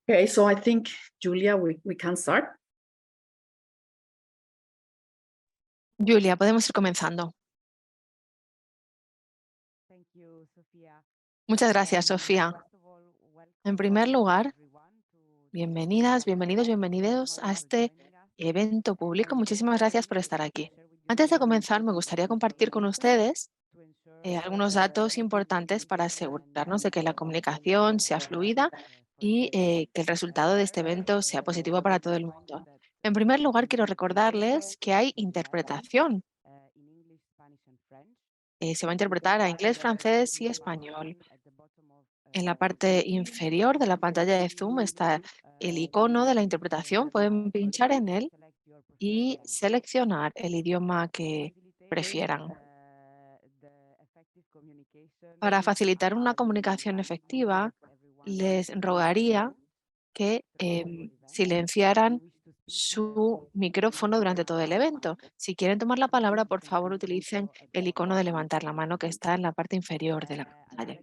Okay, so I think, Julia, we can start. Julia, podemos ir comenzando. Muchas gracias, Sofía. En primer lugar, bienvenidas, bienvenidos a este evento público. Muchísimas gracias por estar aquí. Antes de comenzar, me gustaría compartir con ustedes algunos datos importantes para asegurarnos de que la comunicación sea fluida y que el resultado de este evento sea positivo para todo el mundo. En primer lugar, quiero recordarles que hay interpretación. Se va a interpretar a inglés, francés y español. En la parte inferior de la pantalla de Zoom está el icono de la interpretación. Pueden pinchar en él y seleccionar el idioma que prefieran. Para facilitar una comunicación efectiva, les rogaría que silenciaran su micrófono durante todo el evento. Si quieren tomar la palabra, por favor, utilicen el icono de levantar la mano que está en la parte inferior de la pantalla.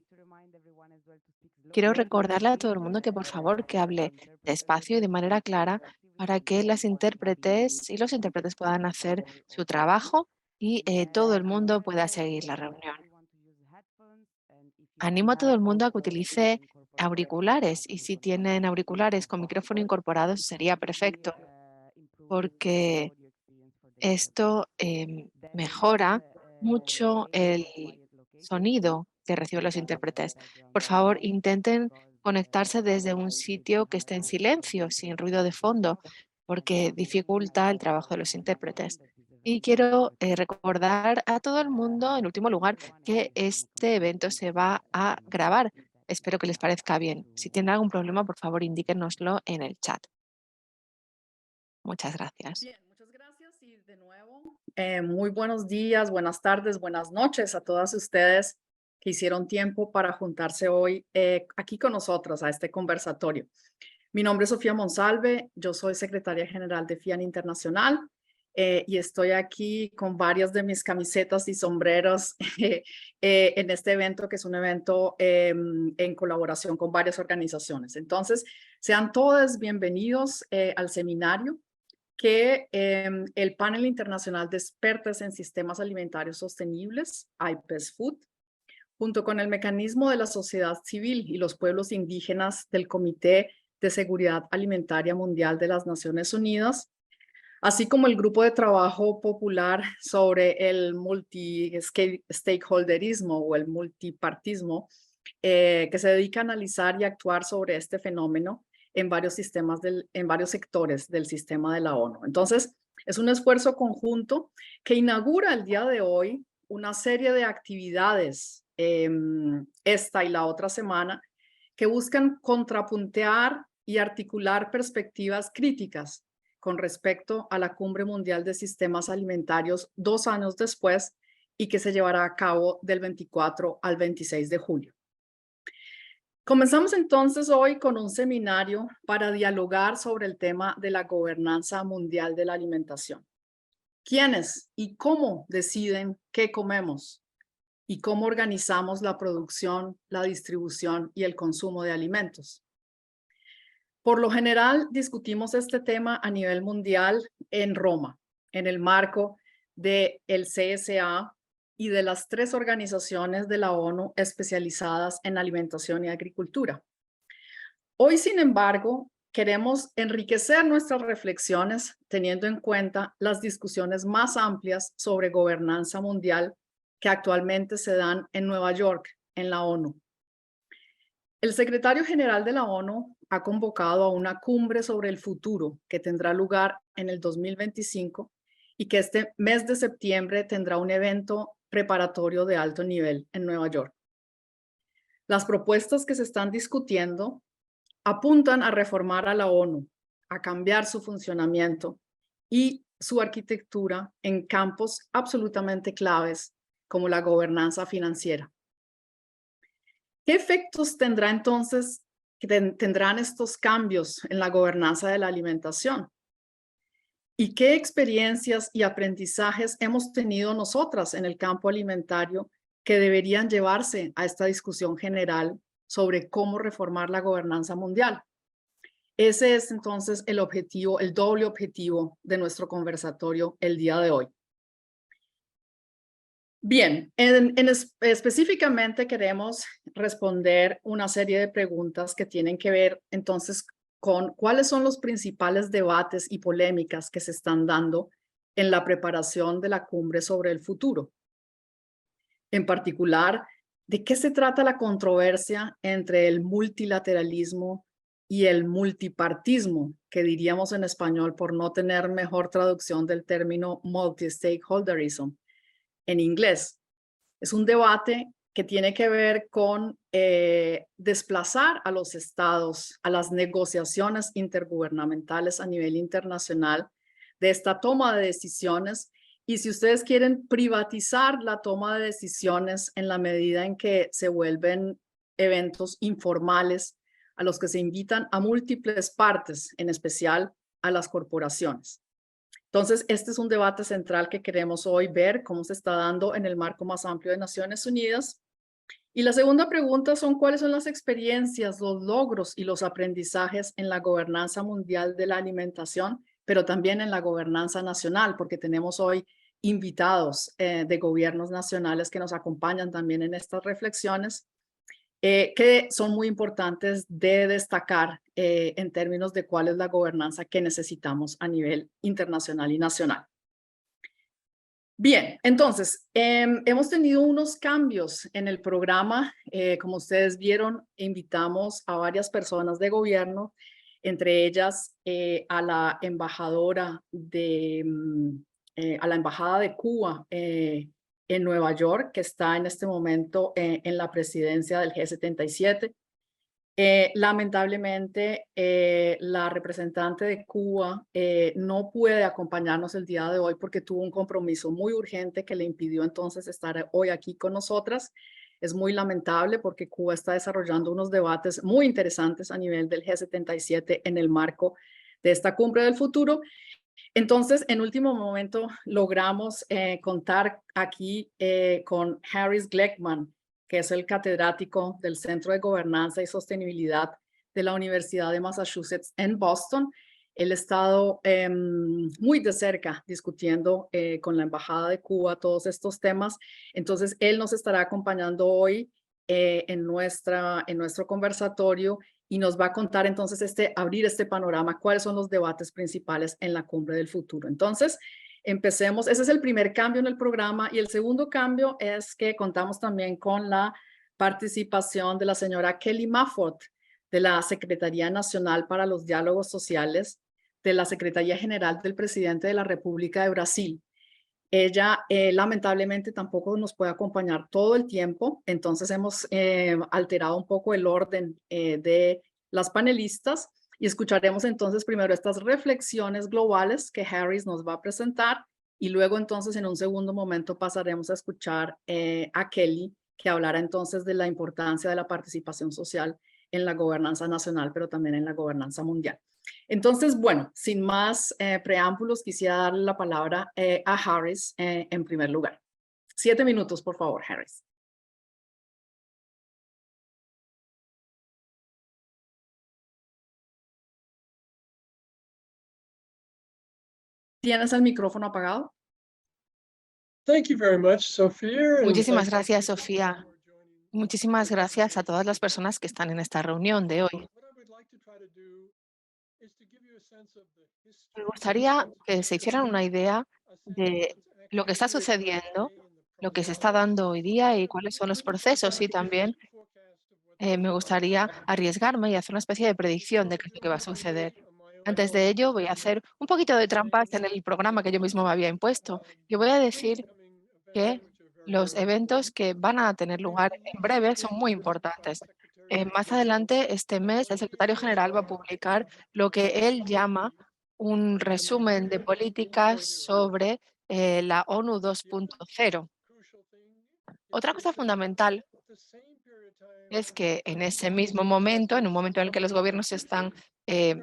Quiero recordarle a todo el mundo que por favor que hable despacio y de manera clara para que las intérpretes y los intérpretes puedan hacer su trabajo y todo el mundo pueda seguir la reunión. Animo a todo el mundo a que utilice auriculares y si tienen auriculares con micrófono incorporado sería perfecto porque esto mejora mucho el sonido que reciben los intérpretes. Por favor, intenten conectarse desde un sitio que esté en silencio, sin ruido de fondo, porque dificulta el trabajo de los intérpretes. Y quiero recordar a todo el mundo, en último lugar, que este evento se va a grabar. Espero que les parezca bien. Si tienen algún problema, por favor, indíquenoslo en el chat. Muchas gracias. Bien, muchas gracias y de nuevo, muy buenos días, buenas tardes, buenas noches a todas ustedes que hicieron tiempo para juntarse hoy aquí con nosotros a este conversatorio. Mi nombre es Sofía Monsalve, yo soy secretaria general de FIAN Internacional y estoy aquí con varias de mis camisetas y sombreros en este evento que es un evento en colaboración con varias organizaciones. Entonces, sean todos bienvenidos al seminario que el Panel Internacional de Expertos en Sistemas Alimentarios Sostenibles, IPES Food, junto con el mecanismo de la sociedad civil y los pueblos indígenas del Comité de Seguridad Alimentaria Mundial de las Naciones Unidas, así como el Grupo de Trabajo Popular sobre el multi-stakeholderismo o el multipartismo, que se dedica a analizar y actuar sobre este fenómeno en varios en varios sectores del sistema de la ONU. Entonces, es un esfuerzo conjunto que inaugura el día de hoy una serie de actividades, esta y la otra semana, que buscan contrapuntear y articular perspectivas críticas con respecto a la Cumbre Mundial de Sistemas Alimentarios 2 años después y que se llevará a cabo del 24 al 26 de julio. Comenzamos entonces hoy con un seminario para dialogar sobre el tema de la gobernanza mundial de la alimentación. ¿Quiénes y cómo deciden qué comemos? ¿Y cómo organizamos la producción, la distribución y el consumo de alimentos? Por lo general, discutimos este tema a nivel mundial en Roma, en el marco del CSA y de las 3 organizaciones de la ONU especializadas en alimentación y agricultura. Hoy, sin embargo, queremos enriquecer nuestras reflexiones teniendo en cuenta las discusiones más amplias sobre gobernanza mundial que actualmente se dan en Nueva York, en la ONU. El secretario general de la ONU ha convocado a una cumbre sobre el futuro que tendrá lugar en el 2025 y que este mes de septiembre tendrá un evento preparatorio de alto nivel en Nueva York. Las propuestas que se están discutiendo apuntan a reformar a la ONU, a cambiar su funcionamiento y su arquitectura en campos absolutamente claves como la gobernanza financiera. ¿Qué efectos tendrá entonces, tendrán estos cambios en la gobernanza de la alimentación? ¿Y qué experiencias y aprendizajes hemos tenido nosotras en el campo alimentario que deberían llevarse a esta discusión general sobre cómo reformar la gobernanza mundial? Ese es entonces el objetivo, el doble objetivo de nuestro conversatorio el día de hoy. Bien, específicamente queremos responder una serie de preguntas que tienen que ver entonces con cuáles son los principales debates y polémicas que se están dando en la preparación de la cumbre sobre el futuro. En particular, ¿de qué se trata la controversia entre el multilateralismo y el multipartismo, que diríamos en español por no tener mejor traducción del término multi-stakeholderism en inglés? Es un debate que tiene que ver con desplazar a los estados a las negociaciones intergubernamentales a nivel internacional de esta toma de decisiones, y si ustedes quieren privatizar la toma de decisiones en la medida en que se vuelven eventos informales a los que se invitan a múltiples partes, en especial a las corporaciones. Entonces, este es un debate central que queremos hoy ver cómo se está dando en el marco más amplio de Naciones Unidas. Y la segunda pregunta son cuáles son las experiencias, los logros y los aprendizajes en la gobernanza mundial de la alimentación, pero también en la gobernanza nacional, porque tenemos hoy invitados de gobiernos nacionales que nos acompañan también en estas reflexiones, que son muy importantes de destacar en términos de cuál es la gobernanza que necesitamos a nivel internacional y nacional. Bien, entonces, hemos tenido unos cambios en el programa. Como ustedes vieron, invitamos a varias personas de gobierno, entre ellas a la embajadora a la Embajada de Cuba en Nueva York, que está en este momento en la presidencia del G77. Lamentablemente, la representante de Cuba no puede acompañarnos el día de hoy porque tuvo un compromiso muy urgente que le impidió entonces estar hoy aquí con nosotras. Es muy lamentable porque Cuba está desarrollando unos debates muy interesantes a nivel del G77 en el marco de esta cumbre del futuro. Entonces, en último momento, logramos contar aquí con Harris Gleckman, que es el catedrático del Centro de Gobernanza y Sostenibilidad de la Universidad de Massachusetts en Boston. Él ha estado muy de cerca discutiendo con la Embajada de Cuba todos estos temas. Entonces, él nos estará acompañando hoy en nuestro conversatorio y nos va a contar entonces abrir este panorama, cuáles son los debates principales en la cumbre del futuro. Entonces, empecemos. Ese es el primer cambio en el programa, y el segundo cambio es que contamos también con la participación de la señora Kelly Mafford, de la Secretaría Nacional para los Diálogos Sociales, de la Secretaría General del Presidente de la República de Brasil. Ella lamentablemente tampoco nos puede acompañar todo el tiempo, entonces hemos alterado un poco el orden de las panelistas y escucharemos entonces primero estas reflexiones globales que Harris nos va a presentar, y luego entonces en un segundo momento pasaremos a escuchar a Kelly, que hablará entonces de la importancia de la participación social en la gobernanza nacional, pero también en la gobernanza mundial. Entonces, bueno, sin más preámbulos, quisiera darle la palabra a Harris en primer lugar. 7 minutos, por favor, Harris. ¿Tienes el micrófono apagado? Thank you very much, Sophia. Muchísimas gracias, Sofía. Muchísimas gracias a todas las personas que están en esta reunión de hoy. Me gustaría que se hicieran una idea de lo que está sucediendo, lo que se está dando hoy día y cuáles son los procesos, y también me gustaría arriesgarme y hacer una especie de predicción de qué es lo que va a suceder. Antes de ello, voy a hacer un poquito de trampas en el programa que yo mismo me había impuesto. Yo voy a decir que los eventos que van a tener lugar en breve son muy importantes. Más adelante, este mes, el secretario general va a publicar lo que él llama un resumen de políticas sobre la ONU 2.0. Otra cosa fundamental es que en ese mismo momento, en un momento en el que los gobiernos están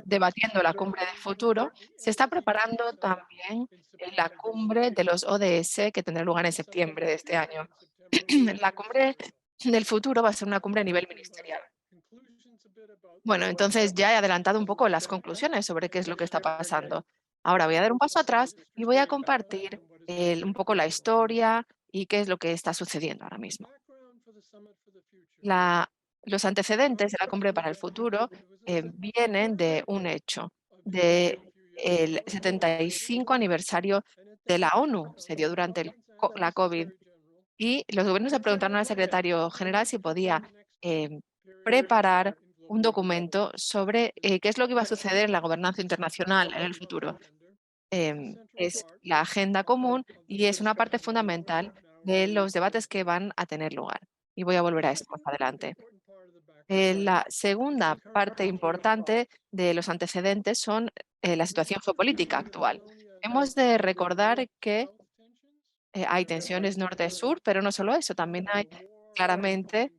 debatiendo la cumbre del futuro, se está preparando también la cumbre de los ODS que tendrá lugar en septiembre de este año. La cumbre del futuro va a ser una cumbre a nivel ministerial. Bueno, entonces ya he adelantado un poco las conclusiones sobre qué es lo que está pasando. Ahora voy a dar un paso atrás y voy a compartir un poco la historia y qué es lo que está sucediendo ahora mismo. Los antecedentes de la Cumbre para el Futuro vienen de un hecho, de el 75 aniversario de la ONU, se dio durante la COVID, y los gobiernos le preguntaron al secretario general si podía preparar un documento sobre qué es lo que iba a suceder en la gobernanza internacional en el futuro. Es la agenda común y es una parte fundamental de los debates que van a tener lugar. Y voy a volver a esto más adelante. La segunda parte importante de los antecedentes son la situación geopolítica actual. Hemos de recordar que hay tensiones norte-sur, pero no solo eso, también hay claramente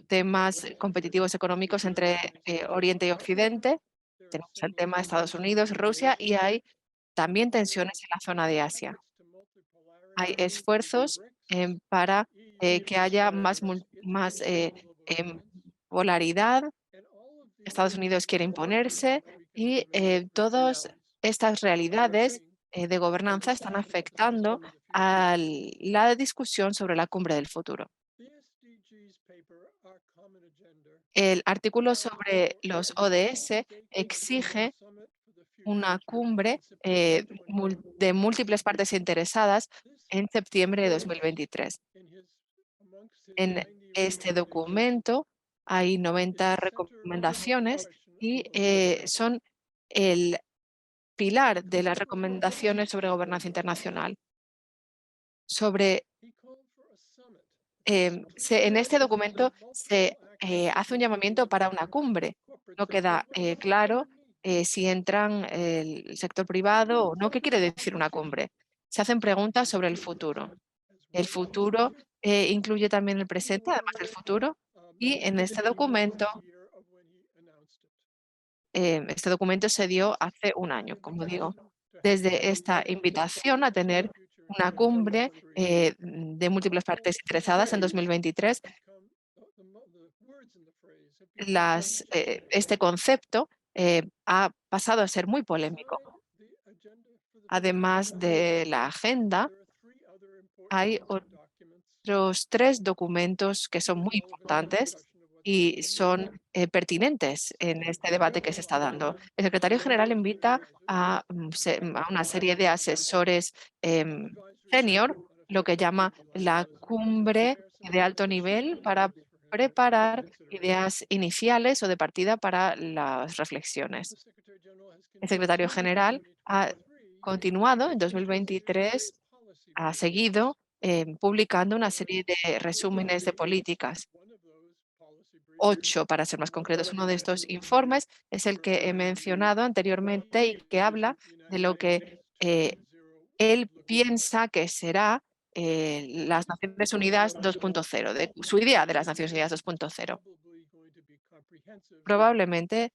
temas competitivos económicos entre Oriente y Occidente. Tenemos el tema de Estados Unidos, Rusia y hay también tensiones en la zona de Asia. Hay esfuerzos para que haya más polaridad. Estados Unidos quiere imponerse y todas estas realidades de gobernanza están afectando a la discusión sobre la cumbre del futuro. El artículo sobre los ODS exige una cumbre de múltiples partes interesadas en septiembre de 2023. En este documento hay 90 recomendaciones y son el pilar de las recomendaciones sobre gobernanza internacional. En este documento se hace un llamamiento para una cumbre. No queda claro si entran el sector privado o no. ¿Qué quiere decir una cumbre? Se hacen preguntas sobre el futuro. El futuro incluye también el presente, además del futuro. Y en este documento se dio hace un año, como digo, desde esta invitación a tener una cumbre de múltiples partes interesadas en 2023. Este concepto ha pasado a ser muy polémico. Además de la agenda, hay otros 3 documentos que son muy importantes y son pertinentes en este debate que se está dando. El secretario general invita a una serie de asesores senior, lo que llama la cumbre de alto nivel, para preparar ideas iniciales o de partida para las reflexiones. El secretario general ha continuado en 2023, ha seguido publicando una serie de resúmenes de políticas. 8, para ser más concretos. Uno de estos informes es el que he mencionado anteriormente y que habla de lo que él piensa que será las Naciones Unidas 2.0, de su idea de las Naciones Unidas 2.0. Probablemente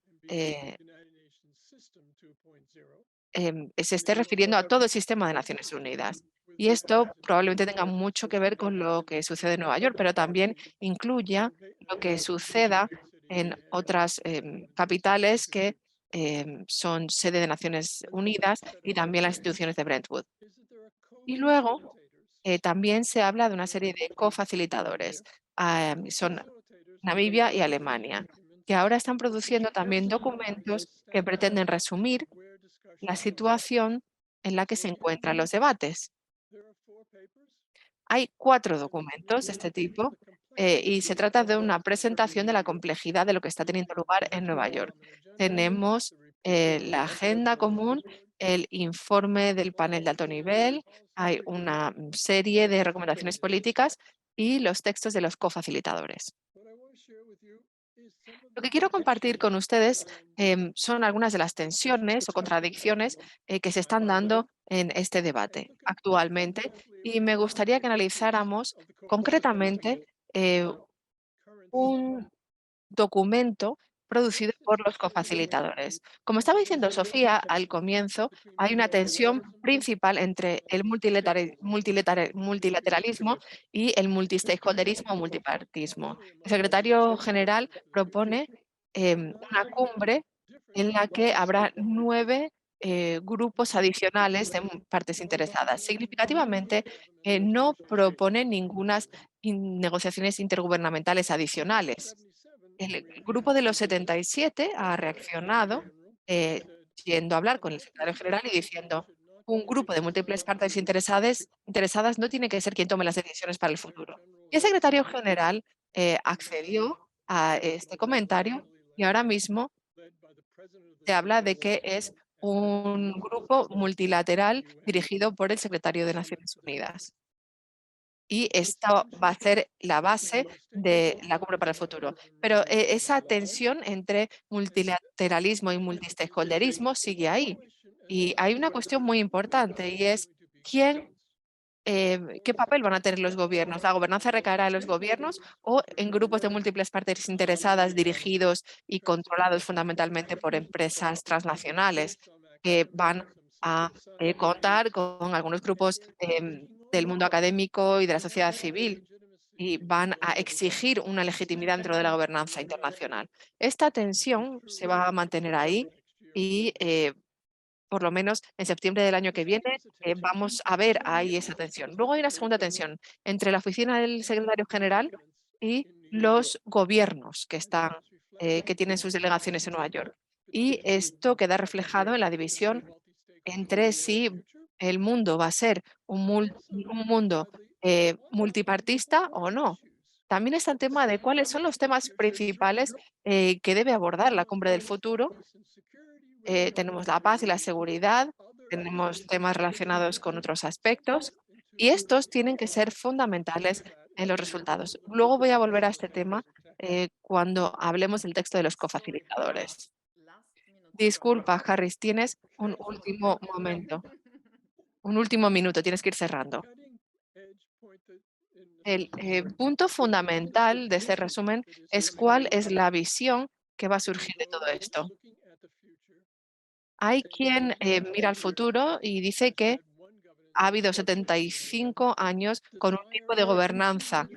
se esté refiriendo a todo el sistema de Naciones Unidas. Y esto probablemente tenga mucho que ver con lo que sucede en Nueva York, pero también incluya lo que suceda en otras capitales que son sede de Naciones Unidas y también las instituciones de Brentwood. Y luego también se habla de una serie de cofacilitadores. Son Namibia y Alemania, que ahora están produciendo también documentos que pretenden resumir la situación en la que se encuentran los debates. Hay 4 documentos de este tipo y se trata de una presentación de la complejidad de lo que está teniendo lugar en Nueva York. Tenemos la agenda común, el informe del panel de alto nivel, hay una serie de recomendaciones políticas y los textos de los cofacilitadores. Lo que quiero compartir con ustedes son algunas de las tensiones o contradicciones que se están dando en este debate actualmente y me gustaría que analizáramos concretamente un documento producido por los cofacilitadores. Como estaba diciendo Sofía al comienzo, hay una tensión principal entre el multilateralismo y el multistakeholderismo o multipartismo. El secretario general propone una cumbre en la que habrá 9 grupos adicionales de partes interesadas. Significativamente, no propone ninguna negociaciones intergubernamentales adicionales. El grupo de los 77 ha reaccionado yendo a hablar con el secretario general y diciendo: un grupo de múltiples partes interesadas no tiene que ser quien tome las decisiones para el futuro. Y el secretario general accedió a este comentario y ahora mismo se habla de que es un grupo multilateral dirigido por el secretario de Naciones Unidas. Y esta va a ser la base de la cumbre para el futuro. Pero esa tensión entre multilateralismo y multistakeholderismo sigue ahí. Y hay una cuestión muy importante y es qué papel van a tener los gobiernos. ¿La gobernanza recaerá en los gobiernos o en grupos de múltiples partes interesadas dirigidos y controlados fundamentalmente por empresas transnacionales que van a contar con algunos grupos del mundo académico y de la sociedad civil y van a exigir una legitimidad dentro de la gobernanza internacional? Esta tensión se va a mantener ahí y por lo menos en septiembre del año que viene vamos a ver ahí esa tensión. Luego hay una segunda tensión entre la oficina del secretario general y los gobiernos que tienen sus delegaciones en Nueva York. Y esto queda reflejado en la división entre si el mundo va a ser un mundo multipartista o no. También está el tema de cuáles son los temas principales que debe abordar la cumbre del futuro. Tenemos la paz y la seguridad, tenemos temas relacionados con otros aspectos y estos tienen que ser fundamentales en los resultados. Luego voy a volver a este tema cuando hablemos del texto de los cofacilitadores. Disculpa, Harris, tienes un último momento, un último minuto, tienes que ir cerrando. El punto fundamental de este resumen es cuál es la visión que va a surgir de todo esto. Hay quien mira al futuro y dice que ha habido 75 años con un tipo de gobernanza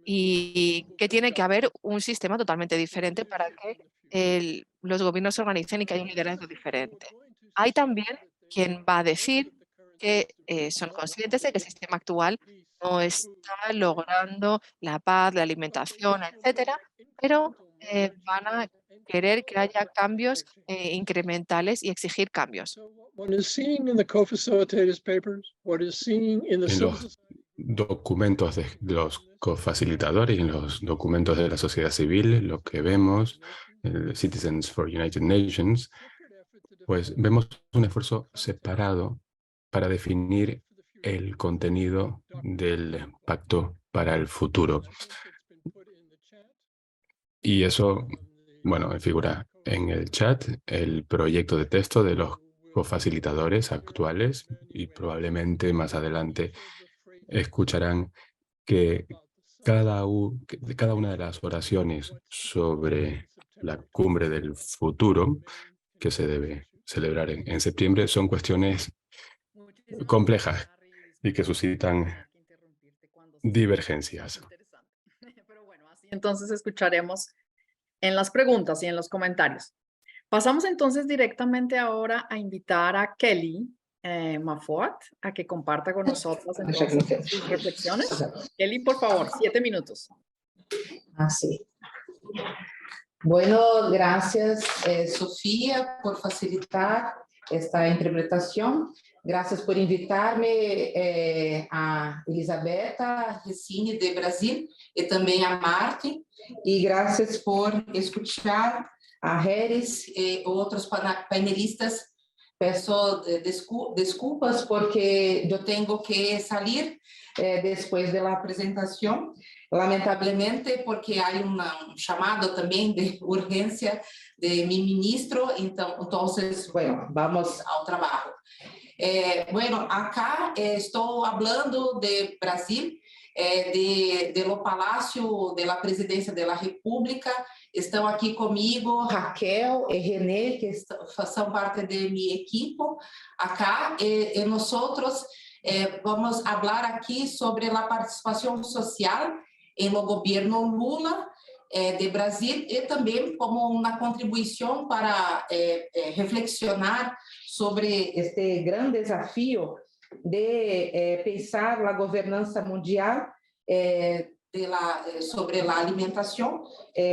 y que tiene que haber un sistema totalmente diferente para que los gobiernos se organicen y que haya un liderazgo diferente. Hay también quien va a decir que son conscientes de que el sistema actual no está logrando la paz, la alimentación, etcétera, pero van a querer que haya cambios incrementales y exigir cambios. What is seen in the co-facilitators papers, what is seen in the En civil los documentos de los cofacilitadores y en los documentos de la sociedad civil, lo que vemos, el Citizens for United Nations, pues vemos un esfuerzo separado para definir el contenido del pacto para el futuro. Y eso, bueno, figura en el chat el proyecto de texto de los cofacilitadores actuales y probablemente más adelante escucharán que cada una de las oraciones sobre la cumbre del futuro que se debe celebrar en septiembre son cuestiones complejas y que suscitan divergencias. Pero bueno, así entonces escucharemos en las preguntas y en los comentarios. Pasamos entonces directamente ahora a invitar a Kelly Mafuat a que comparta con nosotros entonces sus reflexiones. Kelly, por favor, 7 minutos. Así. Bueno, gracias Sofía por facilitar esta interpretación. Gracias por invitarme a Elisabetta Recine de Brasil y también a Martin. Y gracias por escuchar a Harris y otros panelistas. Peço desculpas porque eu tenho que sair depois da apresentação, lamentavelmente, porque há chamado também de urgência de meu ministro, então, bueno, vamos ao trabalho. Bueno, acá estou falando de Brasil do Palácio da Presidência da República. Estão aqui comigo Raquel e René, que são parte de minha equipe acá. E nós vamos falar aqui sobre a participação social no governo Lula de Brasil e também como uma contribuição para reflexionar sobre este grande desafio de pensar a governança mundial sobre a alimentação,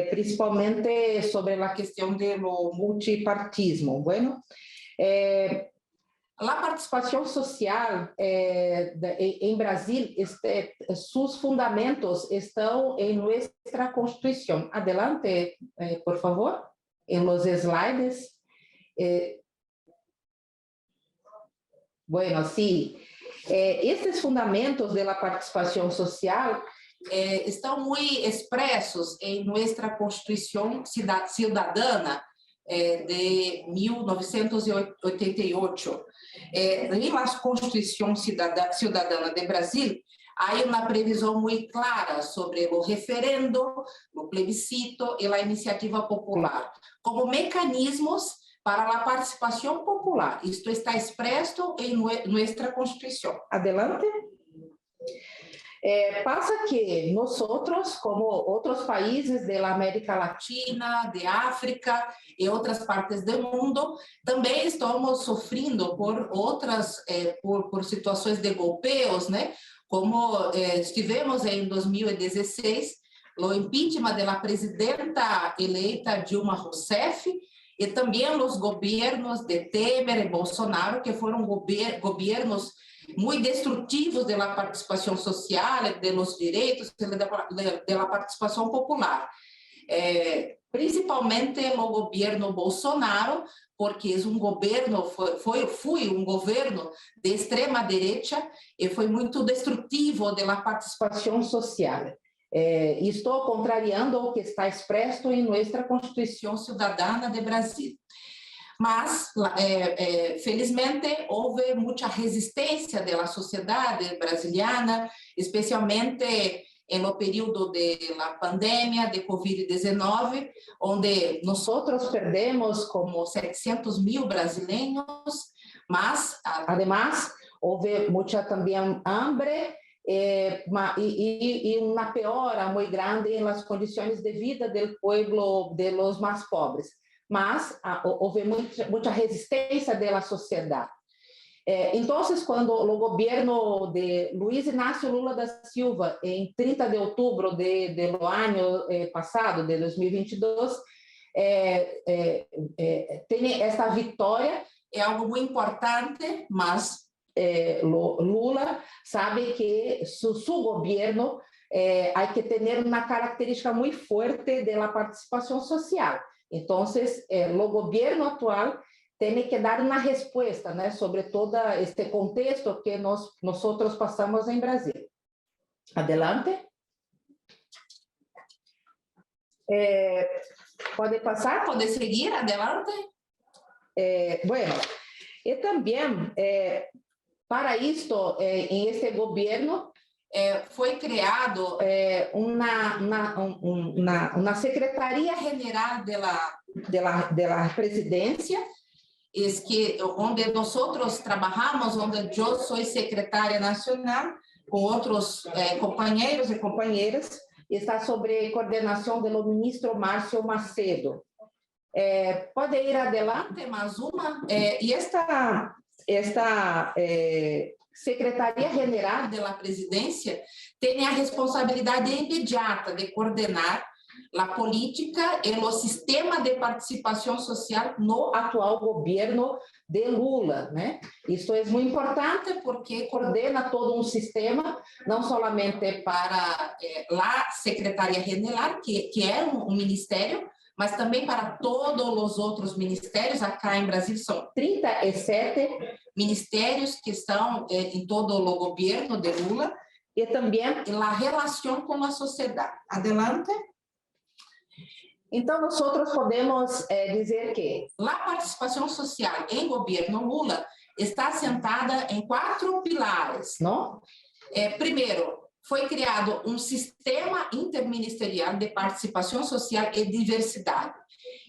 principalmente sobre a questão do multipartismo. Bueno, a participação social em Brasil, seus fundamentos estão em nossa Constituição. Adelante, por favor, em los slides. Bueno, sí. Estes fundamentos da participação social estão muito expressos em nossa Constituição Cidadana de 1988. Na Constituição Cidadana de Brasil, há uma previsão muito clara sobre o referendo, o plebiscito e a iniciativa popular, como mecanismos para a participação popular. Isto está expresso em nossa Constituição. Adelante. Passa que nós, como outros países da América Latina, de África e outras partes do mundo, também estamos sofrendo por outras, por situações de golpeos, né? Como estivemos em 2016, o impeachment da presidenta eleita Dilma Rousseff, e também os governos de Temer e Bolsonaro, que foram governos muito destrutivos da participação social, dos direitos, da participação popular. Principalmente no governo Bolsonaro, porque é governo, foi um governo de extrema direita e foi muito destrutivo da participação social. Estou contrariando o que está expresso em nossa Constituição Cidadana de Brasil. Mas, felizmente, houve muita resistência da sociedade brasileira, especialmente no período da pandemia de Covid-19, onde nós perdemos como 700 mil brasileiros, mas, además, houve muita também hambre, e uma piora muito grande nas condições de vida do povo, de los mais pobres. Mas houve muita resistência da sociedade. Então, quando o governo de Luiz Inácio Lula da Silva, em 30 de outubro do ano passado, de 2022, tem esta vitória, é algo muito importante, mas Lula sabe que su governo há que ter uma característica muito forte da participação social. Então, o governo atual tem que dar uma resposta, né, sobre todo este contexto que nós passamos em Brasil. Adelante. Pode passar? Pode seguir, adelante. Bueno, e também, para isto, em este governo, foi criado uma Secretaria-Geral da Presidência, onde nós trabalhamos, onde eu sou secretária nacional, com outros companheiros e companheiras, está sobre coordenação do ministro Márcio Macedo. Pode ir adelante, mais uma. E esta Secretaria-Geral da Presidência tem a responsabilidade imediata de coordenar a política e o sistema de participação social no atual governo de Lula, né? Isso é muito importante porque coordena todo um sistema, não somente para a Secretaria-Geral, que é um ministério, mas também para todos os outros ministérios. Acá em Brasil são 37 ministérios que estão em todo o governo de Lula, e também a relação com a sociedade. Adelante. Então, nós podemos dizer que a participação social em governo Lula está assentada em 4 pilares, não? Primeiro, foi criado um sistema interministerial de participação social e diversidade.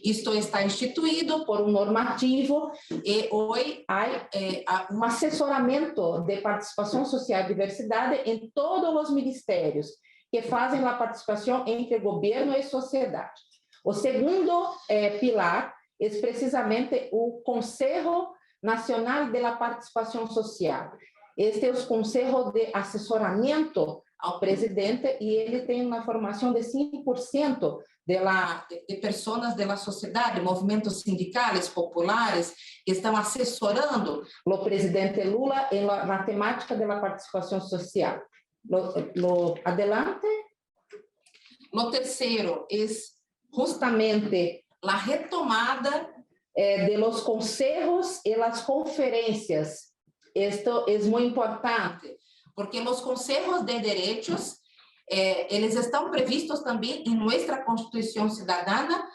Isto está instituído por um normativo e hoje há um assessoramento de participação social e diversidade em todos os ministérios que fazem a participação entre governo e sociedade. O segundo pilar é precisamente o Conselho Nacional de Participação Social. Este é o Conselho de Assessoramento ao presidente e ele tem uma formação de 5% de pessoas da sociedade, movimentos sindicais, populares, que estão assessorando o presidente Lula na temática da participação social. Adelante. O terceiro é justamente a retomada de los consejos e las conferências. Esto es muy importante, porque los consejos de derechos, eles estão previstos também em nossa Constituição cidadana,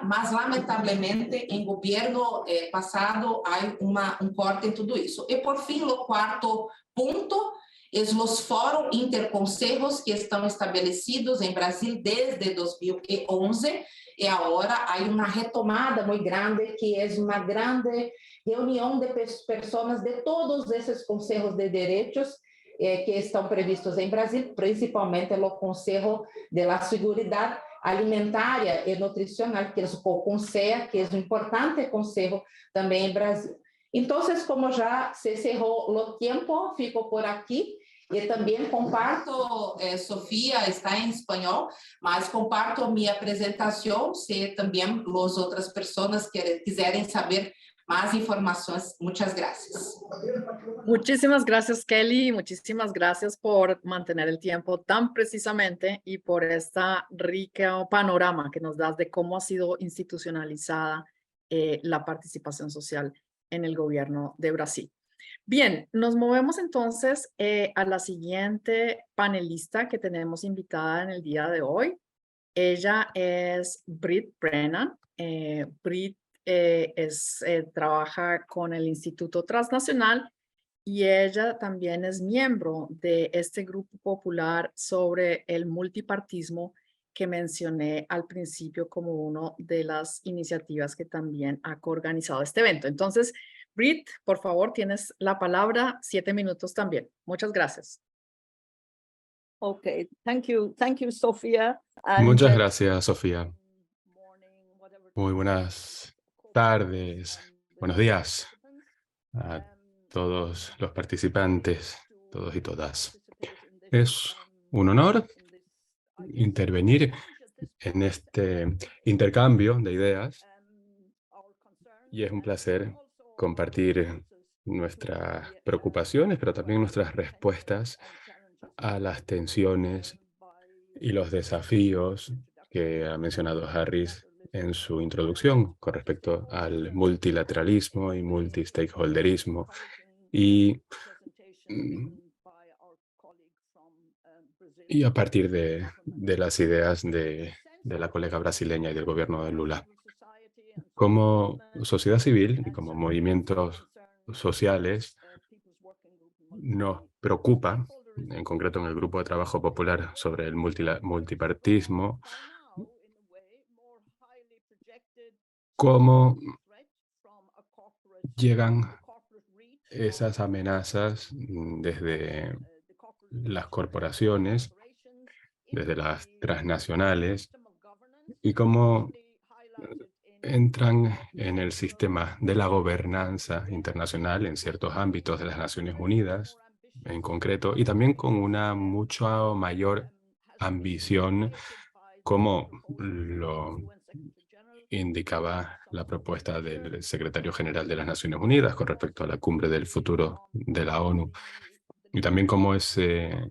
mas lamentavelmente em governo passado há corte em tudo isso. E por fim, o quarto ponto, os fóruns interconselhos que estão estabelecidos em Brasil desde 2011, e agora há uma retomada muito grande, que é uma grande reunião de pessoas de todos esses conselhos de direitos que estão previstos em Brasil, principalmente o Conselho de Seguridade Alimentar e Nutricional, que é o CONSEA, que é um importante conselho também em Brasil. Então, como já se encerrou o tempo, fico por aqui. E também comparto, Sofia está em espanhol, mas comparto minha apresentação, se também as outras pessoas quiserem saber más informações. Muchas gracias. Muchísimas gracias, Kelly. Muchísimas gracias por mantener el tiempo tan precisamente y por esta rica panorama que nos das de cómo ha sido institucionalizada la participación social en el gobierno de Brasil. Bien, nos movemos entonces a la siguiente panelista que tenemos invitada en el día de hoy. Ella es Britt Brennan. Britt trabaja con el Instituto Transnacional y ella también es miembro de este grupo popular sobre el multipartismo que mencioné al principio como una de las iniciativas que también ha coorganizado este evento. Entonces, Britt, por favor, tienes la palabra, 7 minutos también. Muchas gracias. Okay, thank you, Sofía. Muchas gracias, Sofía. Muy buenas tardes, buenos días a todos los participantes, todos y todas. Es un honor intervenir en este intercambio de ideas y es un placer compartir nuestras preocupaciones, pero también nuestras respuestas a las tensiones y los desafíos que ha mencionado Harris en su introducción con respecto al multilateralismo y multistakeholderismo y a partir de las ideas de la colega brasileña y del gobierno de Lula. Como sociedad civil y como movimientos sociales nos preocupa, en concreto en el Grupo de Trabajo Popular sobre el multipartismo, cómo llegan esas amenazas desde las corporaciones, desde las transnacionales, y cómo entran en el sistema de la gobernanza internacional en ciertos ámbitos de las Naciones Unidas, en concreto, y también con una mucho mayor ambición, como lo indicaba la propuesta del secretario general de las Naciones Unidas con respecto a la cumbre del futuro de la ONU, y también cómo ese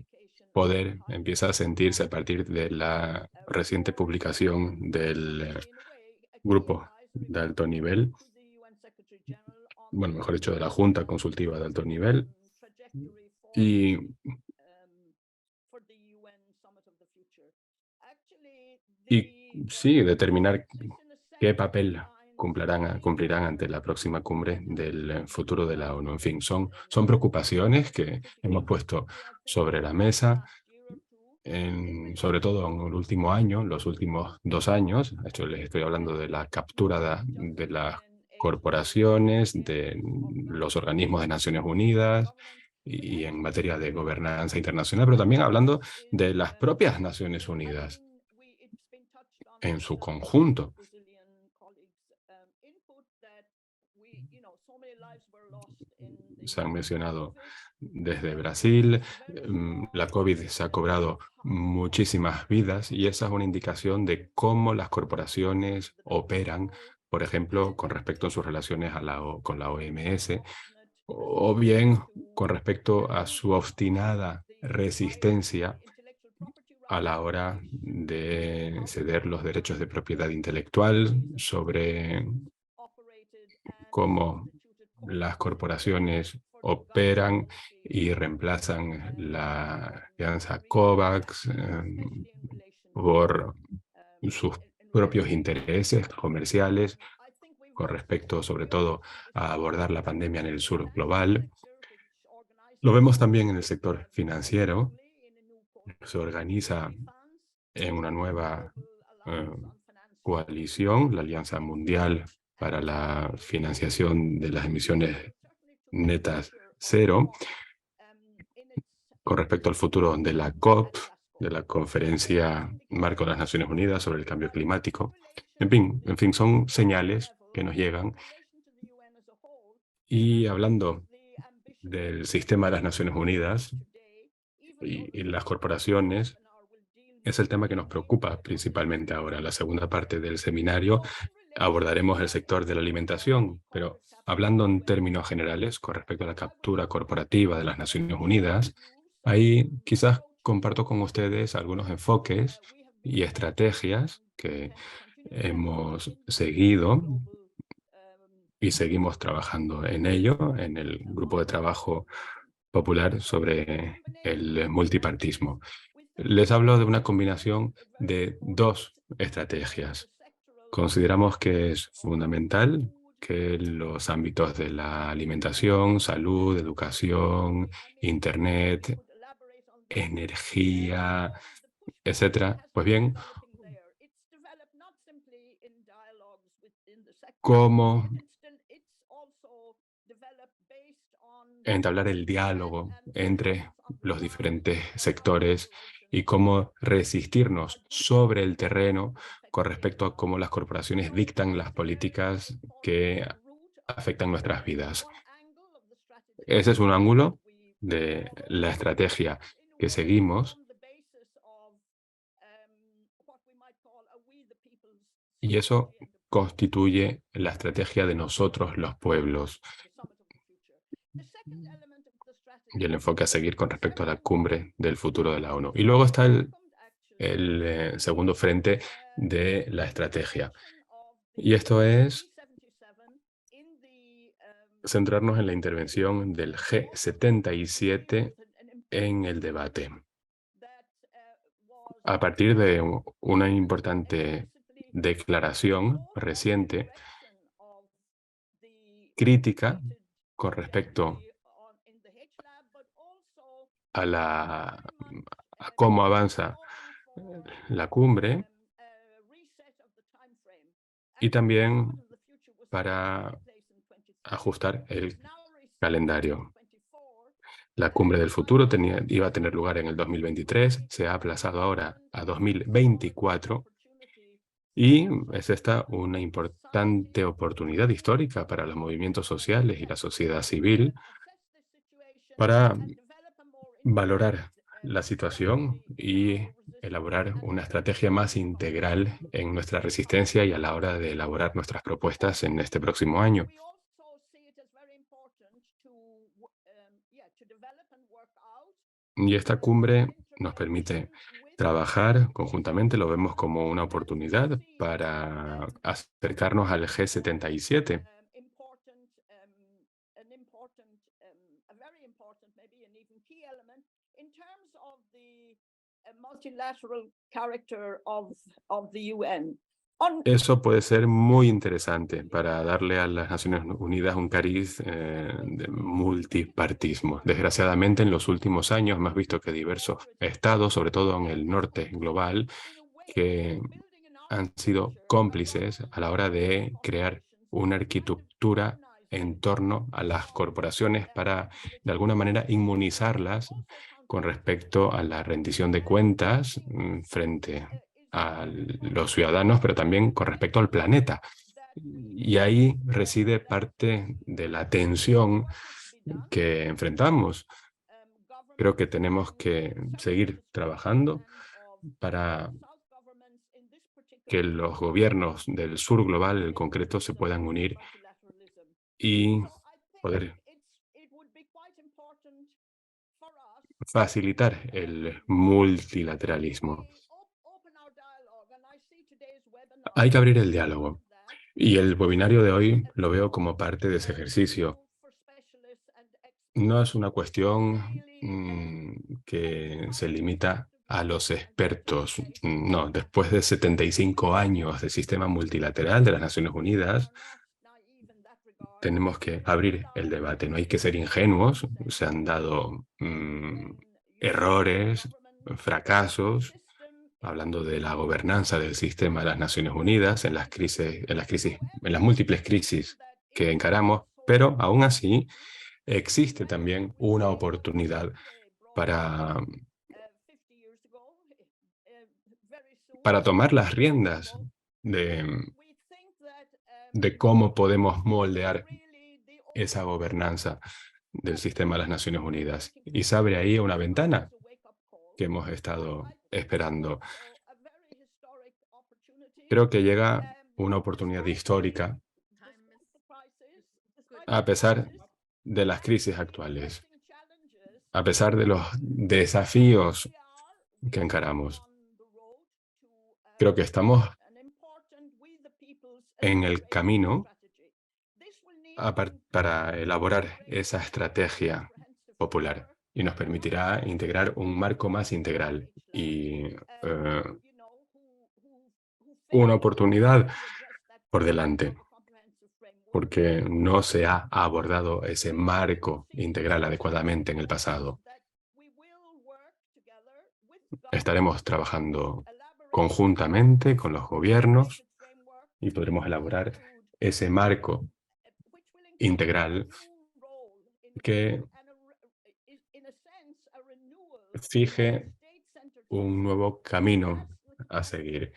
poder empieza a sentirse a partir de la reciente publicación del grupo de alto nivel, bueno, mejor dicho, de la Junta Consultiva de Alto Nivel, y sí, determinar qué papel cumplirán ante la próxima cumbre del futuro de la ONU. En fin, son preocupaciones que hemos puesto sobre la mesa, sobre todo en el último año, los últimos 2 años. Esto les estoy hablando de la captura de las corporaciones, de los organismos de Naciones Unidas y en materia de gobernanza internacional, pero también hablando de las propias Naciones Unidas en su conjunto. Se han mencionado desde Brasil, la COVID se ha cobrado muchísimas vidas y esa es una indicación de cómo las corporaciones operan, por ejemplo, con respecto a sus relaciones con la OMS, o bien con respecto a su obstinada resistencia a la hora de ceder los derechos de propiedad intelectual, sobre cómo las corporaciones operan y reemplazan la alianza COVAX por sus propios intereses comerciales con respecto, sobre todo, a abordar la pandemia en el sur global. Lo vemos también en el sector financiero. Se organiza en una nueva coalición, la Alianza Mundial para la Financiación de las Emisiones Netas Cero, con respecto al futuro de la COP, de la Conferencia Marco de las Naciones Unidas sobre el Cambio Climático. En fin, son señales que nos llegan. Y hablando del sistema de las Naciones Unidas y las corporaciones, es el tema que nos preocupa principalmente ahora. La segunda parte del seminario abordaremos el sector de la alimentación, pero hablando en términos generales con respecto a la captura corporativa de las Naciones Unidas, ahí quizás comparto con ustedes algunos enfoques y estrategias que hemos seguido y seguimos trabajando en ello, en el grupo de trabajo popular sobre el multipartismo. Les hablo de una combinación de 2 estrategias. Consideramos que es fundamental que los ámbitos de la alimentación, salud, educación, internet, energía, etcétera, pues bien, cómo entablar el diálogo entre los diferentes sectores y cómo resistirnos sobre el terreno con respecto a cómo las corporaciones dictan las políticas que afectan nuestras vidas. Ese es un ángulo de la estrategia que seguimos y eso constituye la estrategia de nosotros los pueblos y el enfoque a seguir con respecto a la cumbre del futuro de la ONU. Y luego está el segundo frente de la estrategia. Y esto es centrarnos en la intervención del G77 en el debate. A partir de una importante declaración reciente, crítica con respecto a cómo avanza la cumbre y también para ajustar el calendario. La cumbre del futuro iba a tener lugar en el 2023, se ha aplazado ahora a 2024 y es esta una importante oportunidad histórica para los movimientos sociales y la sociedad civil para valorar la situación y elaborar una estrategia más integral en nuestra resistencia y a la hora de elaborar nuestras propuestas en este próximo año. Y esta cumbre nos permite trabajar conjuntamente, lo vemos como una oportunidad para acercarnos al G77. Multilateral character of the UN. Eso puede ser muy interesante para darle a las Naciones Unidas un cariz de multipartismo. Desgraciadamente, en los últimos años hemos visto que diversos estados, sobre todo en el norte global, que han sido cómplices a la hora de crear una arquitectura en torno a las corporaciones para, de alguna manera, inmunizarlas con respecto a la rendición de cuentas frente a los ciudadanos, pero también con respecto al planeta. Y ahí reside parte de la tensión que enfrentamos. Creo que tenemos que seguir trabajando para que los gobiernos del sur global en concreto se puedan unir y poder facilitar el multilateralismo. Hay que abrir el diálogo y el webinario de hoy lo veo como parte de ese ejercicio. No es una cuestión que se limita a los expertos. No, después de 75 años de sistema multilateral de las Naciones Unidas, tenemos que abrir el debate. No hay que ser ingenuos. Se han dado errores, fracasos, hablando de la gobernanza del sistema de las Naciones Unidas, en las múltiples crisis que encaramos, pero aún así existe también una oportunidad para tomar las riendas de cómo podemos moldear esa gobernanza del sistema de las Naciones Unidas. Y se abre ahí una ventana que hemos estado esperando. Creo que llega una oportunidad histórica a pesar de las crisis actuales, a pesar de los desafíos que encaramos. Creo que estamos en el camino para elaborar esa estrategia popular y nos permitirá integrar un marco más integral y una oportunidad por delante, porque no se ha abordado ese marco integral adecuadamente en el pasado. Estaremos trabajando conjuntamente con los gobiernos y podremos elaborar ese marco integral que fije un nuevo camino a seguir,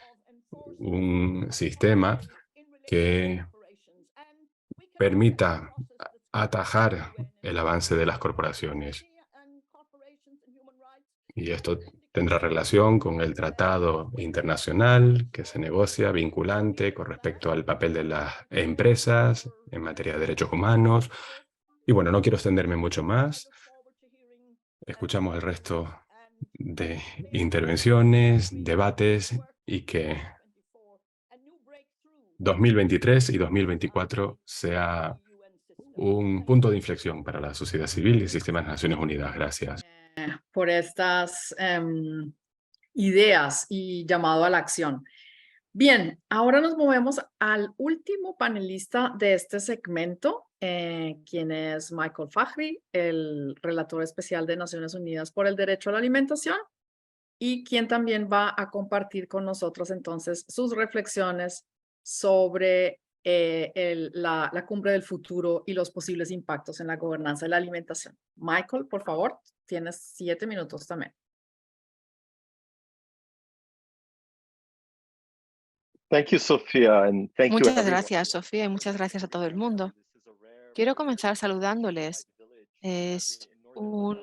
un sistema que permita atajar el avance de las corporaciones. Y esto tendrá relación con el tratado internacional que se negocia vinculante con respecto al papel de las empresas en materia de derechos humanos. Y bueno, no quiero extenderme mucho más. Escuchamos el resto de intervenciones, debates y que 2023 y 2024 sea un punto de inflexión para la sociedad civil y el sistema de Naciones Unidas. Gracias. Por estas ideas y llamado a la acción. Bien, ahora nos movemos al último panelista de este segmento, quien es Michael Fakhri, el relator especial de Naciones Unidas por el Derecho a la Alimentación, y quien también va a compartir con nosotros entonces sus reflexiones sobre la cumbre del futuro y los posibles impactos en la gobernanza de la alimentación. Michael, por favor, tienes 7 minutos también. Thank you, Sofía, and thank you, Muchas everyone. gracias, Sofía, y muchas gracias a todo el mundo. Quiero comenzar saludándoles. Es un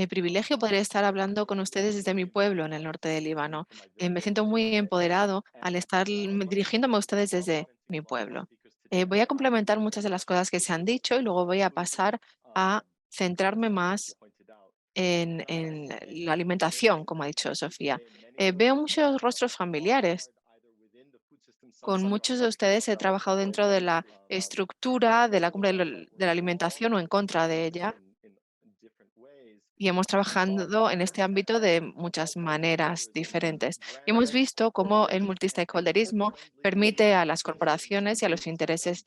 privilegio poder estar hablando con ustedes desde mi pueblo en el norte del Líbano. Me siento muy empoderado al estar dirigiéndome a ustedes desde mi pueblo. Voy a complementar muchas de las cosas que se han dicho y luego voy a pasar a centrarme más en la alimentación, como ha dicho Sofía. Veo muchos rostros familiares. Con muchos de ustedes he trabajado dentro de la estructura de la cumbre de la alimentación o en contra de ella. y hemos trabajado en este ámbito de muchas maneras diferentes. Y hemos visto cómo el multistakeholderismo permite a las corporaciones y a los intereses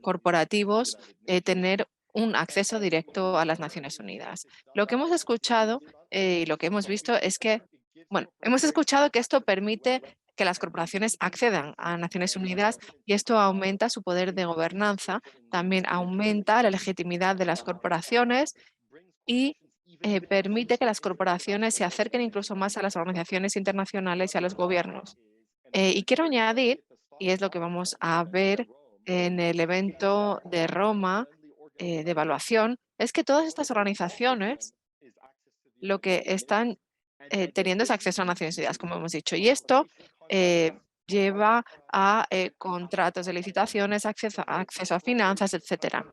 corporativos tener un acceso directo a las Naciones Unidas. Lo que hemos escuchado y lo que hemos visto es que, bueno, hemos escuchado que esto permite que las corporaciones accedan a Naciones Unidas y esto aumenta su poder de gobernanza, también aumenta la legitimidad de las corporaciones y permite que las corporaciones se acerquen incluso más a las organizaciones internacionales y a los gobiernos. Y quiero añadir, y es lo que vamos a ver en el evento de Roma de evaluación, es que todas estas organizaciones lo que están teniendo es acceso a Naciones Unidas, como hemos dicho. Y esto lleva a contratos de licitaciones, acceso a finanzas, etcétera.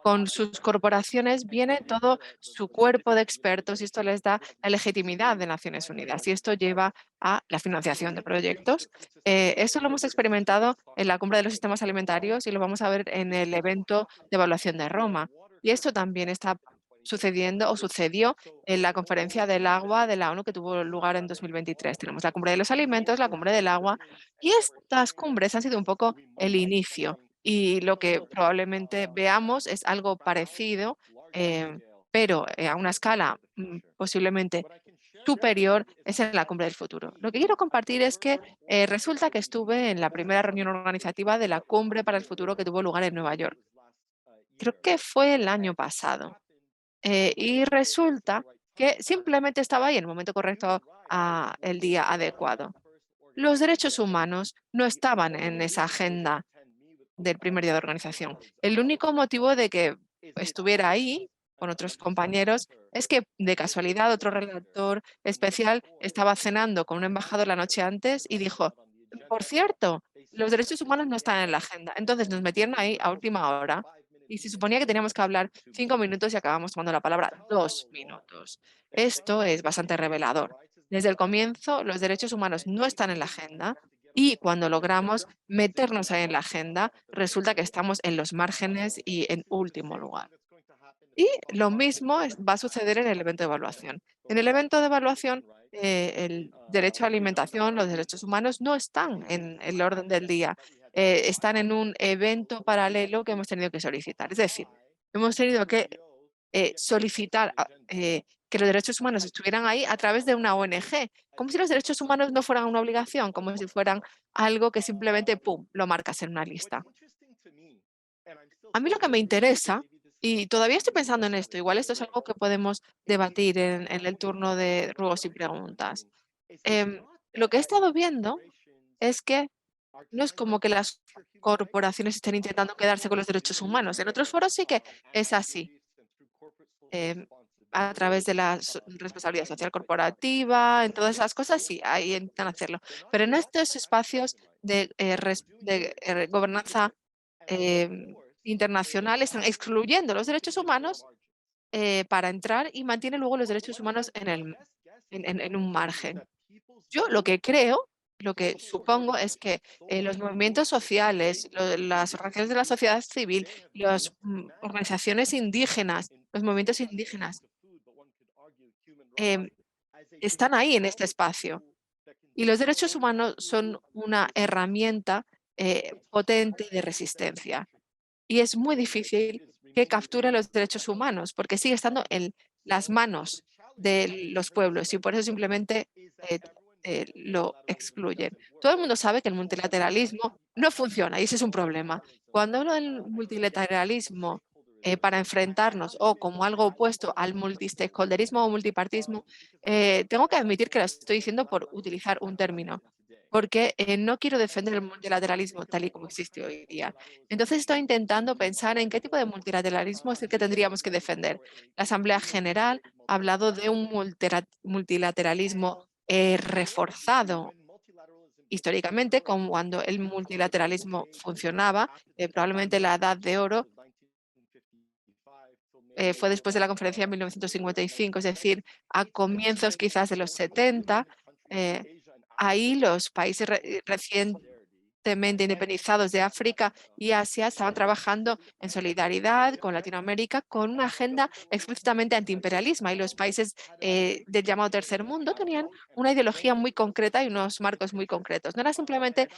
Con sus corporaciones viene todo su cuerpo de expertos y esto les da la legitimidad de Naciones Unidas y esto lleva a la financiación de proyectos. Esto lo hemos experimentado en la Cumbre de los Sistemas Alimentarios y lo vamos a ver en el evento de evaluación de Roma. Y esto también está sucediendo o sucedió en la Conferencia del Agua de la ONU que tuvo lugar en 2023. Tenemos la Cumbre de los Alimentos, la Cumbre del Agua y estas cumbres han sido un poco el inicio. Y lo que probablemente veamos es algo parecido, pero a una escala posiblemente superior, es en la Cumbre del Futuro. Lo que quiero compartir es que resulta que estuve en la primera reunión organizativa de la Cumbre para el Futuro que tuvo lugar en Nueva York. Creo que fue el año pasado. Y resulta que simplemente estaba ahí en el momento correcto, el día adecuado. Los derechos humanos no estaban en esa agenda del primer día de organización. El único motivo de que estuviera ahí con otros compañeros es que de casualidad otro relator especial estaba cenando con un embajador la noche antes y dijo, por cierto, los derechos humanos no están en la agenda. Entonces nos metieron ahí a última hora y se suponía que teníamos que hablar 5 minutos y acabamos tomando la palabra 2 minutos. Esto es bastante revelador. Desde el comienzo, los derechos humanos no están en la agenda y cuando logramos meternos ahí en la agenda, resulta que estamos en los márgenes y en último lugar. Y lo mismo va a suceder en el evento de evaluación. En el evento de evaluación, el derecho a alimentación, los derechos humanos no están en el orden del día. Están en un evento paralelo que hemos tenido que solicitar. Es decir, hemos tenido que solicitar que los derechos humanos estuvieran ahí a través de una ONG, como si los derechos humanos no fueran una obligación, como si fueran algo que simplemente, ¡pum!, lo marcas en una lista. A mí lo que me interesa, y todavía estoy pensando en esto, igual esto es algo que podemos debatir en el turno de ruegos y preguntas. Lo que he estado viendo es que no es como que las corporaciones estén intentando quedarse con los derechos humanos. En otros foros sí que es así. A través de la responsabilidad social corporativa, en todas esas cosas, sí, ahí intentan hacerlo. Pero en estos espacios de, gobernanza internacional están excluyendo los derechos humanos para entrar y mantienen luego los derechos humanos en un margen. Yo lo que creo, lo que supongo es que los movimientos sociales, las organizaciones de la sociedad civil, las organizaciones indígenas, los movimientos indígenas, están ahí en este espacio. Y los derechos humanos son una herramienta potente de resistencia. Y es muy difícil que capture los derechos humanos porque sigue estando en las manos de los pueblos y por eso simplemente lo excluyen. Todo el mundo sabe que el multilateralismo no funciona y ese es un problema. Cuando hablo del multilateralismo para enfrentarnos o como algo opuesto al multistakeholderismo o multipartismo, tengo que admitir que lo estoy diciendo por utilizar un término, porque no quiero defender el multilateralismo tal y como existe hoy día. Entonces estoy intentando pensar en qué tipo de multilateralismo es el que tendríamos que defender. La Asamblea General ha hablado de un multilateralismo reforzado históricamente, como cuando el multilateralismo funcionaba, probablemente la edad de oro fue después de la conferencia de 1955, es decir, a comienzos quizás de los 70, ahí los países recién independizados de África y Asia estaban trabajando en solidaridad con Latinoamérica con una agenda explícitamente antiimperialista, y los países del llamado tercer mundo tenían una ideología muy concreta y unos marcos muy concretos. No era simplemente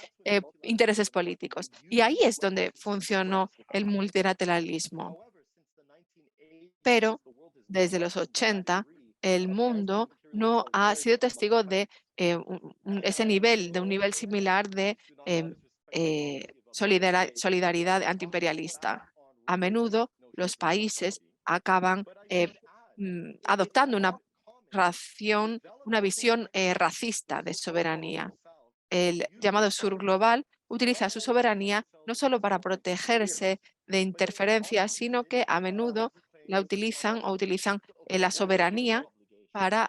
intereses políticos. Y ahí es donde funcionó el multilateralismo. Pero desde los 80, el mundo no ha sido testigo de ese nivel, de un nivel similar de solidaridad antiimperialista. A menudo los países acaban adoptando una visión racista de soberanía. El llamado sur global utiliza su soberanía no solo para protegerse de interferencias, sino que a menudo la utilizan la soberanía para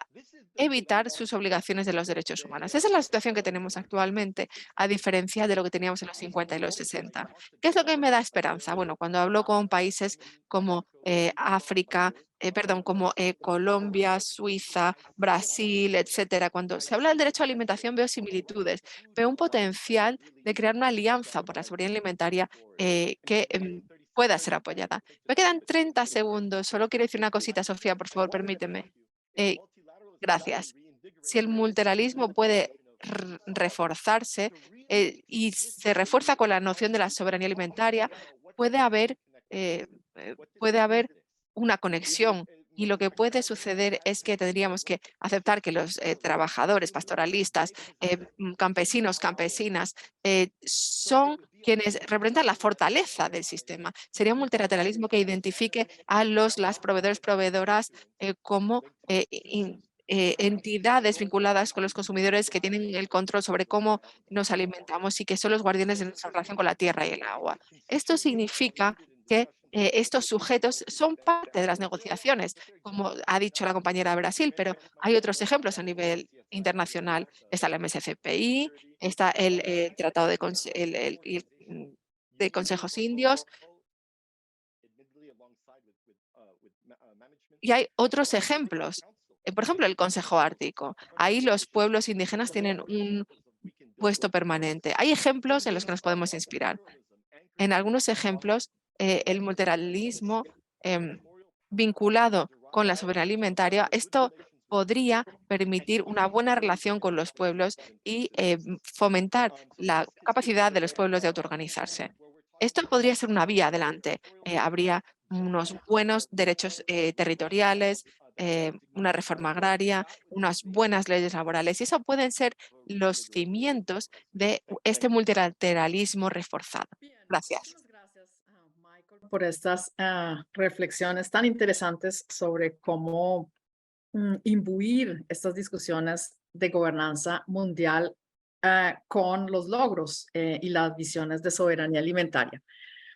evitar sus obligaciones de los derechos humanos. Esa es la situación que tenemos actualmente, a diferencia de lo que teníamos en los 50 y los 60. ¿Qué es lo que me da esperanza? Bueno, cuando hablo con países como como Colombia, Suiza, Brasil, etcétera, cuando se habla del derecho a alimentación veo similitudes, veo un potencial de crear una alianza por la soberanía alimentaria que pueda ser apoyada. Me quedan 30 segundos. Solo quiero decir una cosita, Sofía, por favor, permíteme. Gracias. Si el multilateralismo puede reforzarse y se refuerza con la noción de la soberanía alimentaria, puede haber una conexión. Y lo que puede suceder es que tendríamos que aceptar que los trabajadores, pastoralistas, campesinos, campesinas, son quienes representan la fortaleza del sistema. Sería un multilateralismo que identifique a las proveedores, proveedoras como entidades vinculadas con los consumidores que tienen el control sobre cómo nos alimentamos y que son los guardianes de nuestra relación con la tierra y el agua. Esto significa que estos sujetos son parte de las negociaciones, como ha dicho la compañera de Brasil, pero hay otros ejemplos a nivel internacional. Está la MSCPI, está el Tratado de Consejos Indios, y hay otros ejemplos. Por ejemplo, el Consejo Ártico. Ahí los pueblos indígenas tienen un puesto permanente. Hay ejemplos en los que nos podemos inspirar. En algunos ejemplos, el multilateralismo vinculado con la soberanía alimentaria, esto podría permitir una buena relación con los pueblos y fomentar la capacidad de los pueblos de autoorganizarse. Esto podría ser una vía adelante. Habría unos buenos derechos territoriales, una reforma agraria, unas buenas leyes laborales, y eso pueden ser los cimientos de este multilateralismo reforzado. Gracias. Muchas gracias, Michael, por estas reflexiones tan interesantes sobre cómo imbuir estas discusiones de gobernanza mundial con los logros y las visiones de soberanía alimentaria.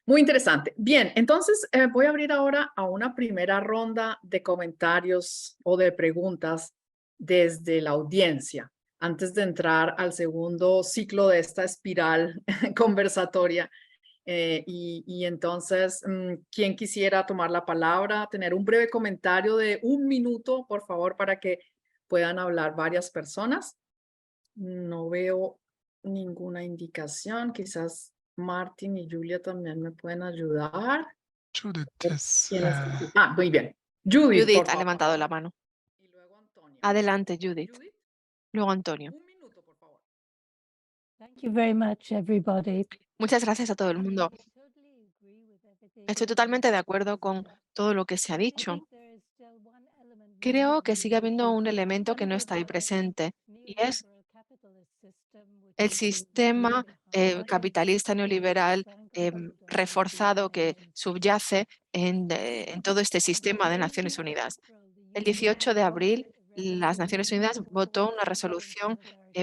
Muy interesante. Bien, entonces voy a abrir ahora a una primera ronda de comentarios o de preguntas desde la audiencia, antes de entrar al segundo ciclo de esta espiral conversatoria. Y entonces, ¿quién quisiera tomar la palabra? Tener un breve comentario de 1 minuto, por favor, para que puedan hablar varias personas. No veo ninguna indicación. Quizás Martín y Julia también me pueden ayudar. Judith is, Muy bien. Judith, por Judith ha favor. levantado la mano. Y luego Antonio. Adelante, Judith. Judith, Luego Antonio. 1 minuto, por favor. Thank you very much, everybody. Muchas gracias a todo el mundo. Estoy totalmente de acuerdo con todo lo que se ha dicho. Creo que sigue habiendo un elemento que no está ahí presente, y es el sistema capitalista neoliberal reforzado que subyace en todo este sistema de Naciones Unidas. El 18 de abril, las Naciones Unidas votó una resolución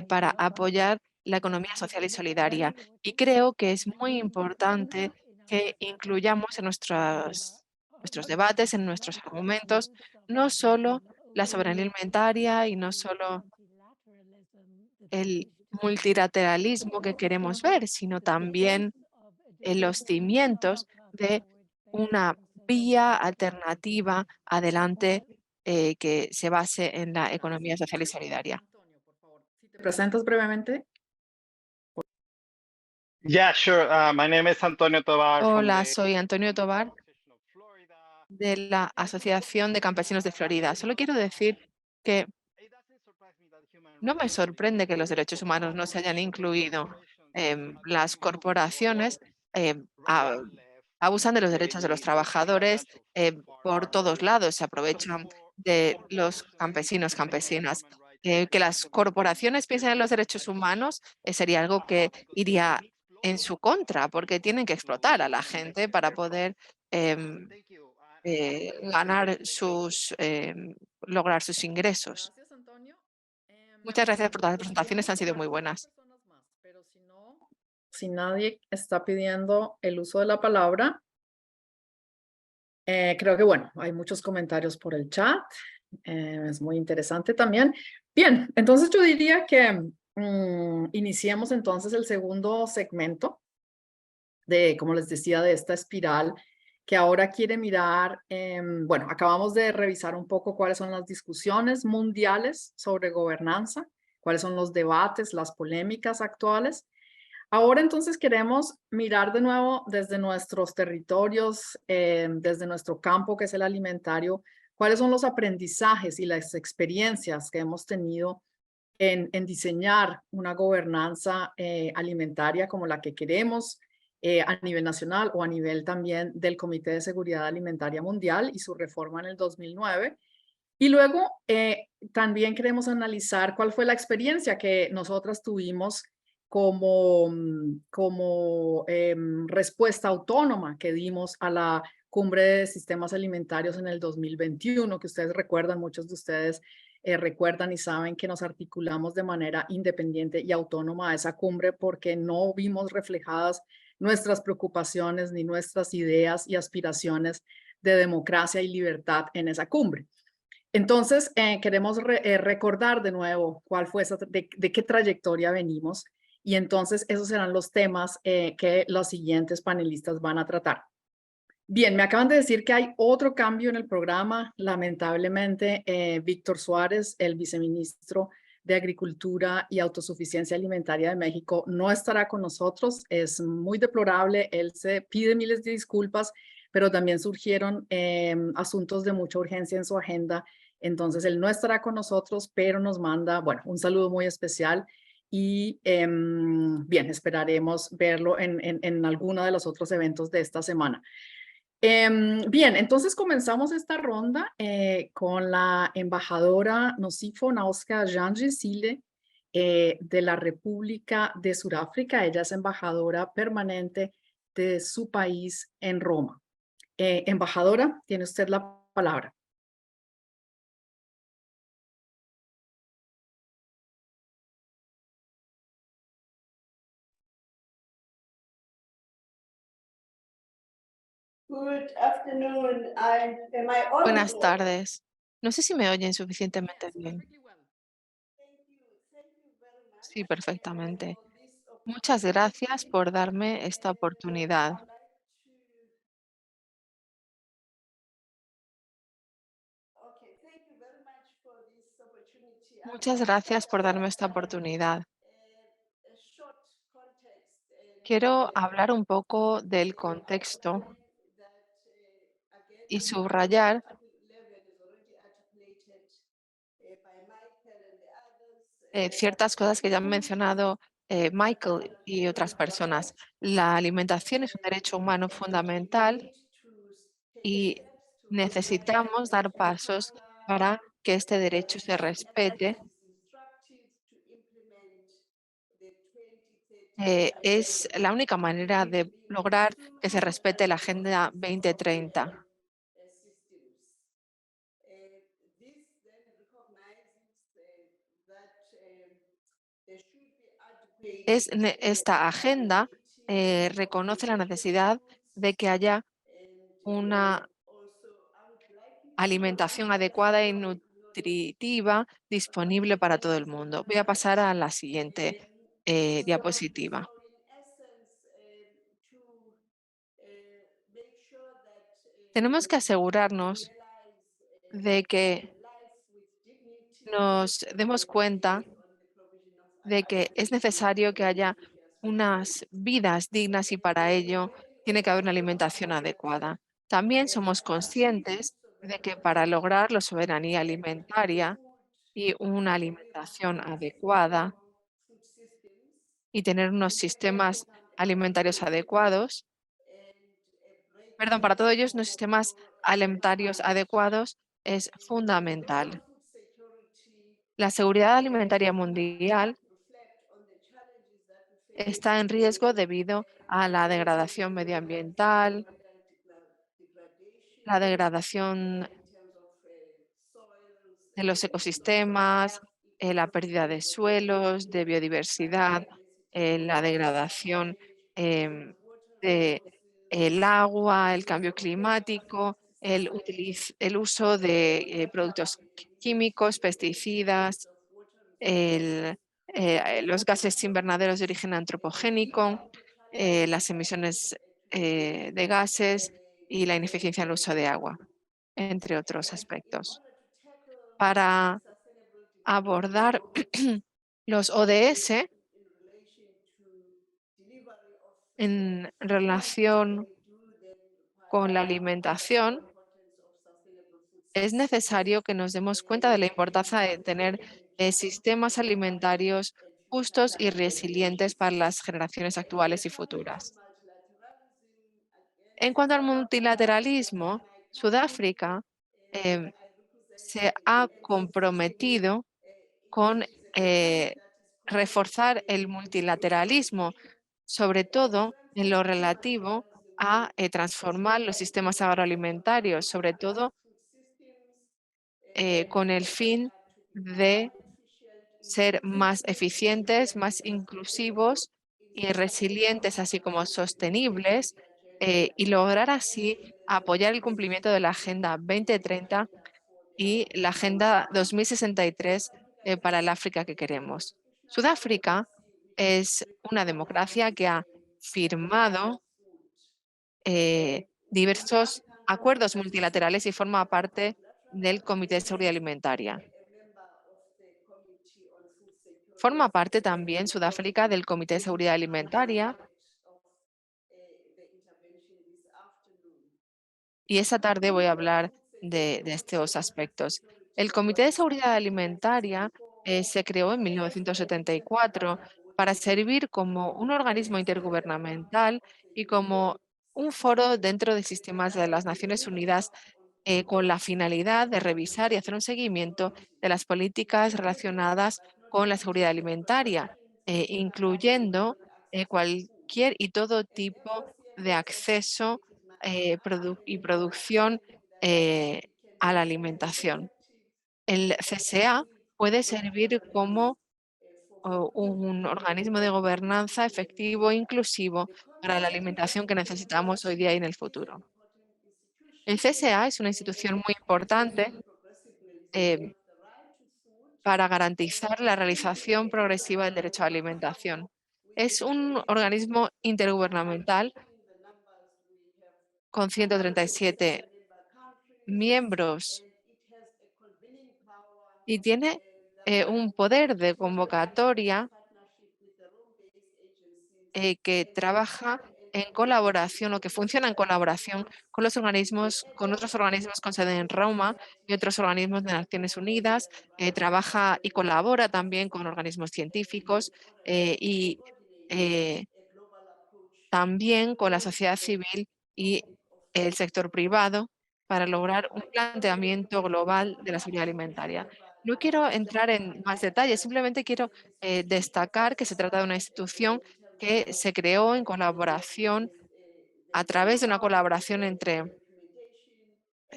para apoyar la economía social y solidaria, y creo que es muy importante que incluyamos en nuestros debates, en nuestros argumentos, no solo la soberanía alimentaria y no solo el multilateralismo que queremos ver, sino también los cimientos de una vía alternativa adelante que se base en la economía social y solidaria. Antonio, por favor. Si te presentas brevemente. Yeah, sure. My name is Antonio Tovar. Hola, soy Antonio Tovar de la Asociación de Campesinos de Florida. Solo quiero decir que no me sorprende que los derechos humanos no se hayan incluido. Las corporaciones abusan de los derechos de los trabajadores por todos lados, se aprovechan de los campesinos, campesinas. Que las corporaciones piensen en los derechos humanos sería algo que iría en su contra, porque tienen que explotar a la gente para poder ganar lograr sus ingresos. Gracias, Antonio. Muchas gracias por todas las Pues queríamos presentaciones, han sido muy dejar dos buenas. personas más, pero si no, si nadie está pidiendo el uso de la palabra, creo que bueno, hay muchos comentarios por el chat. Es muy interesante también. Bien, entonces yo diría que iniciemos entonces el segundo segmento de, como les decía, de esta espiral que ahora quiere mirar, bueno, acabamos de revisar un poco cuáles son las discusiones mundiales sobre gobernanza, cuáles son los debates, las polémicas actuales. Ahora entonces queremos mirar de nuevo desde nuestros territorios, desde nuestro campo que es el alimentario, cuáles son los aprendizajes y las experiencias que hemos tenido en diseñar una gobernanza alimentaria como la que queremos a nivel nacional o a nivel también del Comité de Seguridad Alimentaria Mundial y su reforma en el 2009. Y luego también queremos analizar cuál fue la experiencia que nosotras tuvimos como respuesta autónoma que dimos a la Cumbre de Sistemas Alimentarios en el 2021, que ustedes recuerdan, muchos de ustedes recuerdan y saben que nos articulamos de manera independiente y autónoma a esa cumbre porque no vimos reflejadas nuestras preocupaciones ni nuestras ideas y aspiraciones de democracia y libertad en esa cumbre. Entonces, queremos recordar de nuevo cuál fue de qué trayectoria venimos y entonces esos serán los temas que los siguientes panelistas van a tratar. Bien, me acaban de decir que hay otro cambio en el programa. Lamentablemente, Víctor Suárez, el viceministro de Agricultura y Autosuficiencia Alimentaria de México, no estará con nosotros. Es muy deplorable. Él se pide miles de disculpas, pero también surgieron asuntos de mucha urgencia en su agenda. Entonces, él no estará con nosotros, pero nos manda, bueno, un saludo muy especial. Y bien, esperaremos verlo en alguno de los otros eventos de esta semana. Bien, entonces comenzamos esta ronda con la embajadora Nosifo Nauska Janji-Sile de la República de Sudáfrica. Ella es embajadora permanente de su país en Roma. Embajadora, tiene usted la palabra. Buenas tardes. No sé si me oyen suficientemente bien. Sí, perfectamente. Muchas gracias por darme esta oportunidad. Muchas gracias por darme esta oportunidad. Quiero hablar un poco del contexto y subrayar ciertas cosas que ya han mencionado Michael y otras personas. La alimentación es un derecho humano fundamental y necesitamos dar pasos para que este derecho se respete. Es la única manera de lograr que se respete la Agenda 2030. Esta agenda reconoce la necesidad de que haya una alimentación adecuada y nutritiva disponible para todo el mundo. Voy a pasar a la siguiente diapositiva. Tenemos que asegurarnos de que nos demos cuenta de que es necesario que haya unas vidas dignas y para ello tiene que haber una alimentación adecuada. También somos conscientes de que para lograr la soberanía alimentaria y una alimentación adecuada y tener unos sistemas alimentarios adecuados, para todos ellos, unos sistemas alimentarios adecuados es fundamental. La seguridad alimentaria mundial está en riesgo debido a la degradación medioambiental, la degradación de los ecosistemas, la pérdida de suelos, de biodiversidad, la degradación del agua, el cambio climático, el uso de productos químicos, pesticidas, los gases invernaderos de origen antropogénico, las emisiones de gases y la ineficiencia en el uso de agua, entre otros aspectos. Para abordar los ODS en relación con la alimentación, es necesario que nos demos cuenta de la importancia de tener sistemas alimentarios justos y resilientes para las generaciones actuales y futuras. En cuanto al multilateralismo, Sudáfrica se ha comprometido con reforzar el multilateralismo, sobre todo en lo relativo a transformar los sistemas agroalimentarios, sobre todo con el fin de ser más eficientes, más inclusivos y resilientes, así como sostenibles, y lograr así apoyar el cumplimiento de la Agenda 2030 y la Agenda 2063 para el África que queremos. Sudáfrica es una democracia que ha firmado diversos acuerdos multilaterales y forma parte del Comité de Seguridad Alimentaria. Forma parte también Sudáfrica del Comité de Seguridad Alimentaria y esta tarde voy a hablar de estos aspectos. El Comité de Seguridad Alimentaria se creó en 1974 para servir como un organismo intergubernamental y como un foro dentro de sistemas de las Naciones Unidas con la finalidad de revisar y hacer un seguimiento de las políticas relacionadas con la seguridad alimentaria, incluyendo cualquier y todo tipo de acceso y producción a la alimentación. El CSA puede servir como un organismo de gobernanza efectivo e inclusivo para la alimentación que necesitamos hoy día y en el futuro. El CSA es una institución muy importante para garantizar la realización progresiva del derecho a la alimentación. Es un organismo intergubernamental con 137 miembros y tiene un poder de convocatoria que trabaja en colaboración o que funciona en colaboración con los organismos, con otros organismos con sede en Roma y otros organismos de Naciones Unidas. Trabaja y colabora también con organismos científicos y también con la sociedad civil y el sector privado para lograr un planteamiento global de la seguridad alimentaria. No quiero entrar en más detalles, simplemente quiero destacar que se trata de una institución que se creó en colaboración a través de una colaboración entre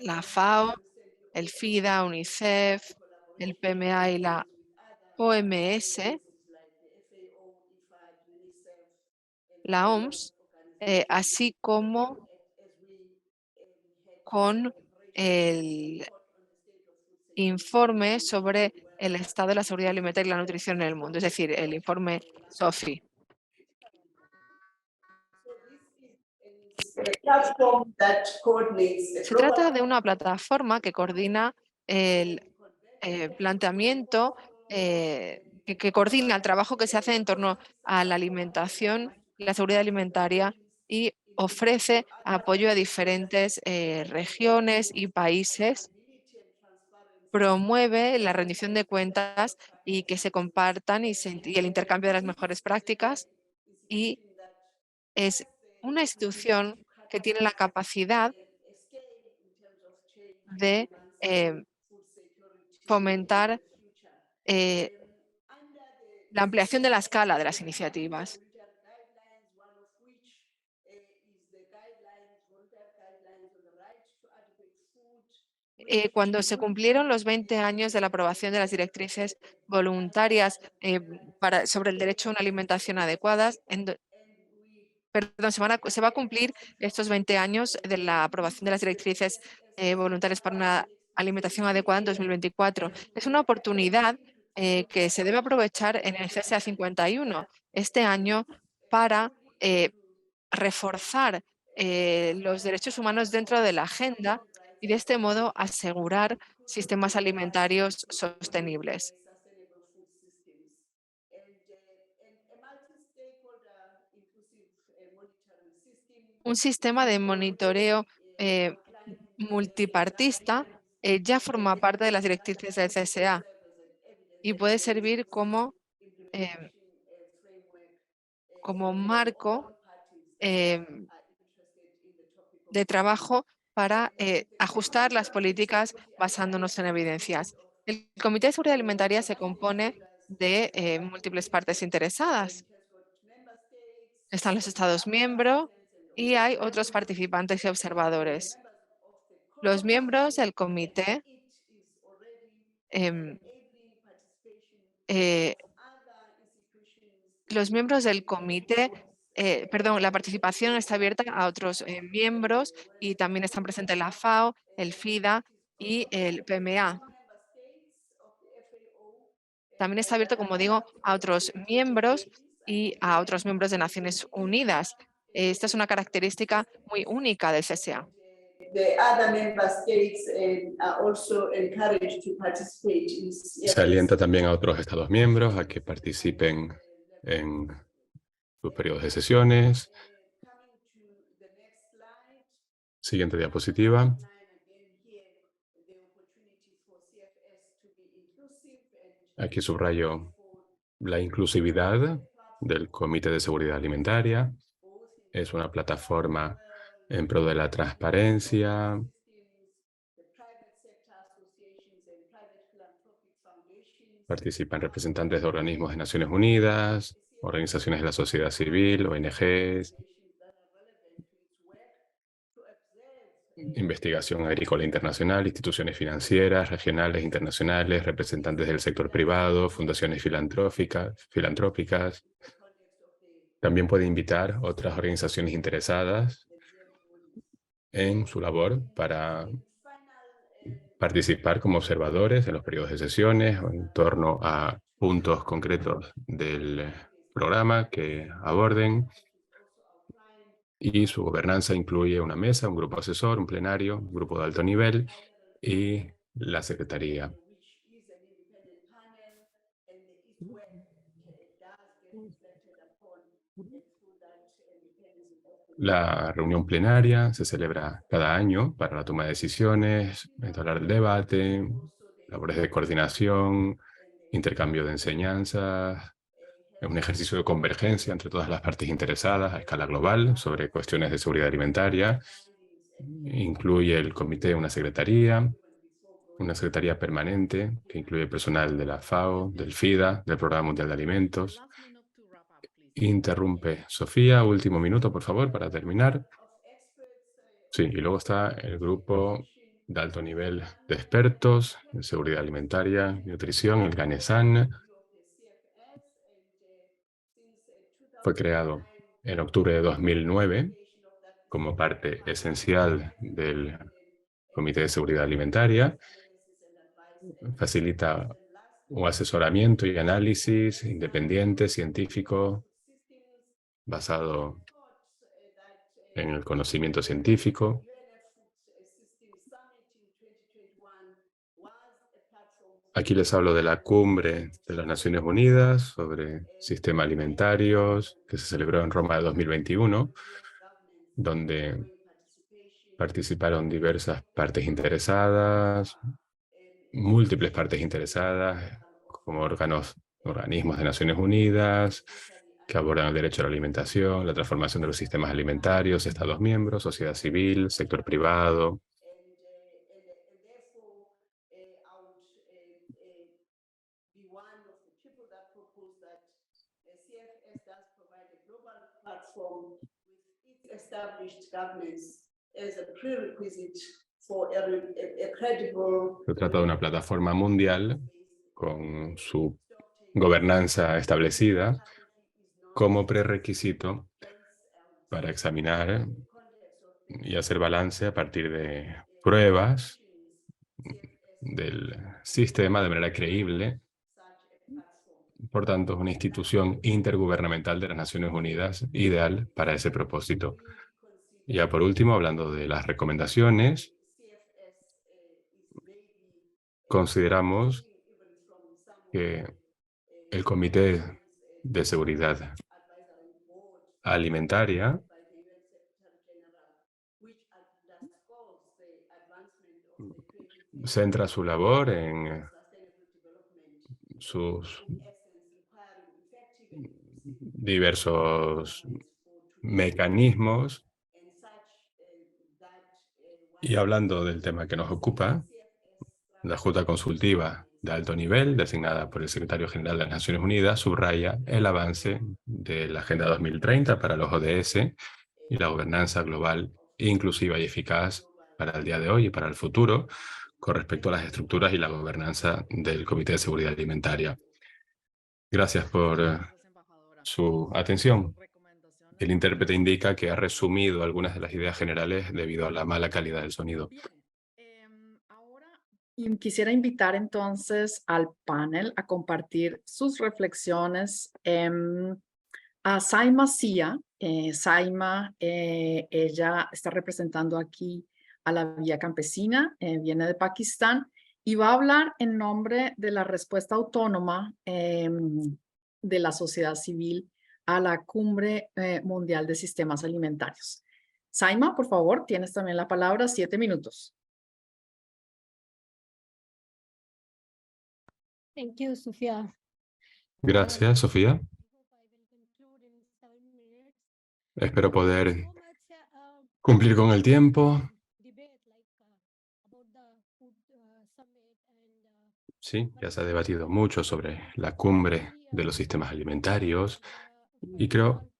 la FAO, el FIDA, UNICEF, el PMA y la OMS, la OMS, así como con el informe sobre el estado de la seguridad alimentaria y la nutrición en el mundo, es decir, el informe SOFI. Se trata de una plataforma que coordina el planteamiento que coordina el trabajo que se hace en torno a la alimentación y la seguridad alimentaria y ofrece apoyo a diferentes regiones y países. Promueve la rendición de cuentas y que se compartan y el intercambio de las mejores prácticas, y es una institución que tiene la capacidad de fomentar la ampliación de la escala de las iniciativas. Cuando se cumplieron los 20 años de la aprobación de las directrices voluntarias sobre el derecho a una alimentación adecuada, se va a cumplir estos 20 años de la aprobación de las directrices voluntarias para una alimentación adecuada en 2024. Es una oportunidad que se debe aprovechar en el CSA 51 este año para reforzar los derechos humanos dentro de la agenda y de este modo asegurar sistemas alimentarios sostenibles. Un sistema de monitoreo multipartista ya forma parte de las directrices del CSA y puede servir como marco de trabajo para ajustar las políticas basándonos en evidencias. El Comité de Seguridad Alimentaria se compone de múltiples partes interesadas. Están los Estados miembros y hay otros participantes y observadores. Los miembros del comité la participación está abierta a otros miembros y también están presentes la FAO, el FIDA y el PMA. También está abierto, como digo, a otros miembros y a otros miembros de Naciones Unidas. Esta es una característica muy única del CSA. Se alienta también a otros Estados miembros a que participen en sus periodos de sesiones. Siguiente diapositiva. Aquí subrayo la inclusividad del Comité de Seguridad Alimentaria. Es una plataforma en pro de la transparencia. Participan representantes de organismos de Naciones Unidas, organizaciones de la sociedad civil, ONGs, investigación agrícola internacional, instituciones financieras, regionales, internacionales, representantes del sector privado, fundaciones filantrópicas. También puede invitar otras organizaciones interesadas en su labor para participar como observadores en los periodos de sesiones o en torno a puntos concretos del programa que aborden. Y su gobernanza incluye una mesa, un grupo asesor, un plenario, un grupo de alto nivel y la secretaría. La reunión plenaria se celebra cada año para la toma de decisiones, entablar el debate, labores de coordinación, intercambio de enseñanzas. Es un ejercicio de convergencia entre todas las partes interesadas a escala global sobre cuestiones de seguridad alimentaria. Incluye el comité una secretaría permanente que incluye personal de la FAO, del FIDA, del Programa Mundial de Alimentos. Interrumpe Sofía, último minuto, por favor, para terminar. Sí, y luego está el grupo de alto nivel de expertos en seguridad alimentaria y nutrición, el GANESAN. Fue creado en octubre de 2009 como parte esencial del Comité de Seguridad Alimentaria. Facilita un asesoramiento y análisis independiente, científico, basado en el conocimiento científico. Aquí les hablo de la cumbre de las Naciones Unidas sobre sistemas alimentarios que se celebró en Roma de 2021, donde participaron diversas partes interesadas, múltiples partes interesadas, como organismos de Naciones Unidas, que abordan el derecho a la alimentación, la transformación de los sistemas alimentarios, Estados miembros, sociedad civil, sector privado. Se trata de una plataforma mundial con su gobernanza establecida como prerequisito para examinar y hacer balance a partir de pruebas del sistema de manera creíble. Por tanto, es una institución intergubernamental de las Naciones Unidas ideal para ese propósito. Ya por último, hablando de las recomendaciones, consideramos que el Comité de Seguridad Alimentaria centra su labor en sus diversos mecanismos. Y hablando del tema que nos ocupa, la Junta Consultiva de alto nivel, designada por el Secretario General de las Naciones Unidas, subraya el avance de la Agenda 2030 para los ODS y la gobernanza global inclusiva y eficaz para el día de hoy y para el futuro, con respecto a las estructuras y la gobernanza del Comité de Seguridad Alimentaria. Gracias por su atención. El intérprete indica que ha resumido algunas de las ideas generales debido a la mala calidad del sonido. Ahora quisiera invitar entonces al panel a compartir sus reflexiones. A Saima Sia. Saima, ella está representando aquí a la Vía Campesina, viene de Pakistán y va a hablar en nombre de la respuesta autónoma de la sociedad civil a la Cumbre Mundial de Sistemas Alimentarios. Saima, por favor, tienes también la palabra, 7 minutos. Thank you, Sofía. Gracias, Sofía. Espero poder cumplir con el tiempo. Sí, ya se ha debatido mucho sobre la cumbre de los sistemas alimentarios y creo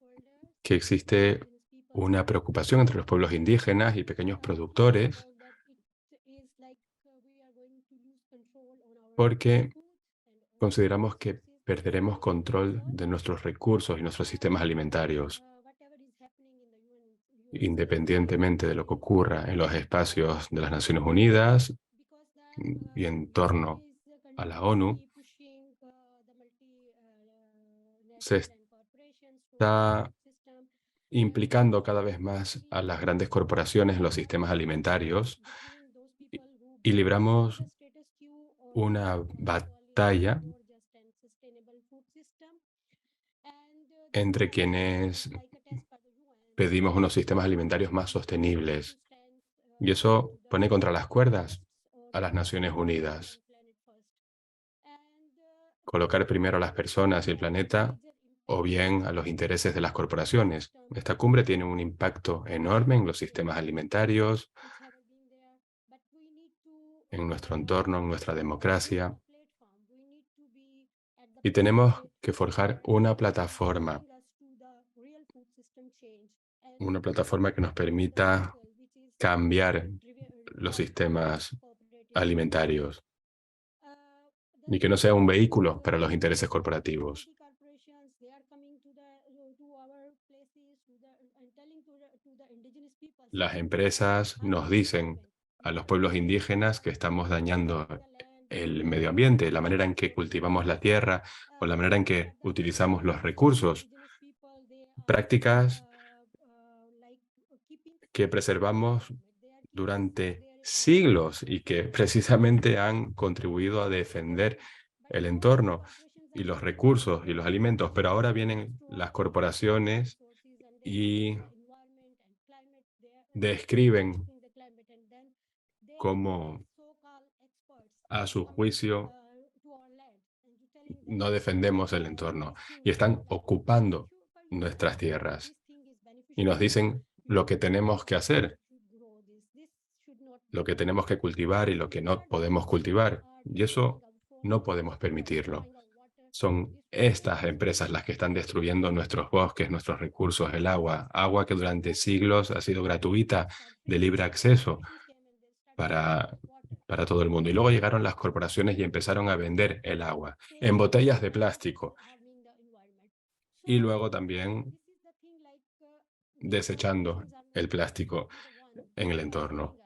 que existe una preocupación entre los pueblos indígenas y pequeños productores porque consideramos que perderemos control de nuestros recursos y nuestros sistemas alimentarios. Independientemente de lo que ocurra en los espacios de las Naciones Unidas y en torno a la ONU, se está implicando cada vez más a las grandes corporaciones en los sistemas alimentarios y libramos una batalla entre quienes pedimos unos sistemas alimentarios más sostenibles. Y eso pone contra las cuerdas a las Naciones Unidas. Colocar primero a las personas y el planeta o bien a los intereses de las corporaciones. Esta cumbre tiene un impacto enorme en los sistemas alimentarios, en nuestro entorno, en nuestra democracia. Y tenemos que forjar una plataforma que nos permita cambiar los sistemas alimentarios y que no sea un vehículo para los intereses corporativos. Las empresas nos dicen a los pueblos indígenas que estamos dañando el medio ambiente, la manera en que cultivamos la tierra o la manera en que utilizamos los recursos. Prácticas que preservamos durante siglos y que precisamente han contribuido a defender el entorno y los recursos y los alimentos, pero ahora vienen las corporaciones y describen cómo, a su juicio, no defendemos el entorno y están ocupando nuestras tierras y nos dicen lo que tenemos que hacer, lo que tenemos que cultivar y lo que no podemos cultivar. Y eso no podemos permitirlo. Son estas empresas las que están destruyendo nuestros bosques, nuestros recursos, el agua que durante siglos ha sido gratuita, de libre acceso para todo el mundo. Y luego llegaron las corporaciones y empezaron a vender el agua en botellas de plástico. Y luego también desechando el plástico en el entorno.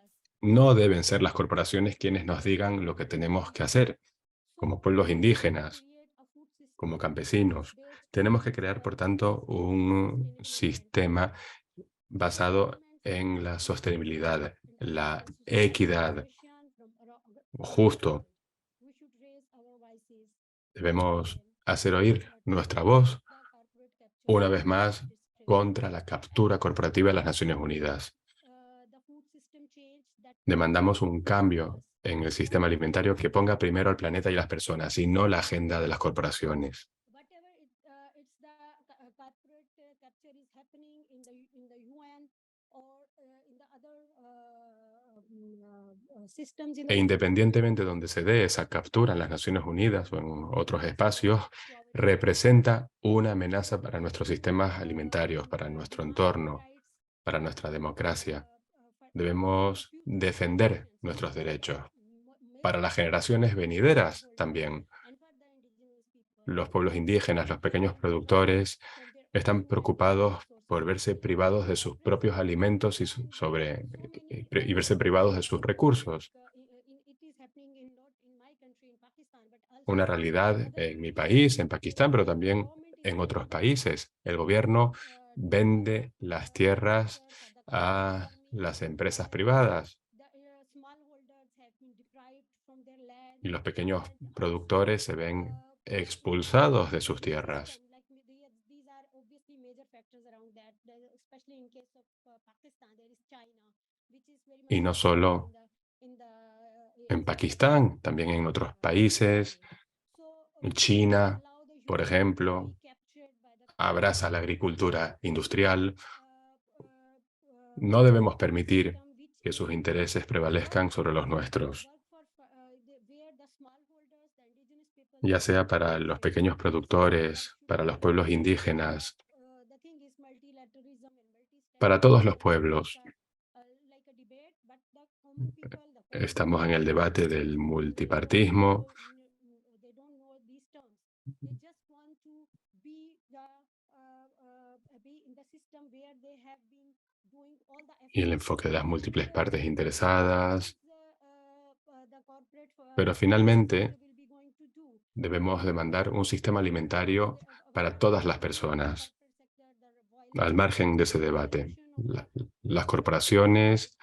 No deben ser las corporaciones quienes nos digan lo que tenemos que hacer, como pueblos indígenas, como campesinos. Tenemos que crear, por tanto, un sistema basado en la sostenibilidad, la equidad, justo. Debemos hacer oír nuestra voz, una vez más, contra la captura corporativa de las Naciones Unidas. Demandamos un cambio en el sistema alimentario que ponga primero al planeta y las personas, y no la agenda de las corporaciones. E independientemente de donde se dé esa captura en las Naciones Unidas o en otros espacios, representa una amenaza para nuestros sistemas alimentarios, para nuestro entorno, para nuestra democracia. Debemos defender nuestros derechos. Para las generaciones venideras también. Los pueblos indígenas, los pequeños productores, están preocupados por verse privados de sus propios alimentos y verse privados de sus recursos. Una realidad en mi país, en Pakistán, pero también en otros países. El gobierno vende las tierras a las empresas privadas. Y los pequeños productores se ven expulsados de sus tierras. Y no solo en Pakistán, también en otros países. China, por ejemplo, abraza la agricultura industrial. No debemos permitir que sus intereses prevalezcan sobre los nuestros, ya sea para los pequeños productores, para los pueblos indígenas, para todos los pueblos. Estamos en el debate del multipartismo. Y el enfoque de las múltiples partes interesadas. Pero finalmente debemos demandar un sistema alimentario para todas las personas, al margen de ese debate. Las corporaciones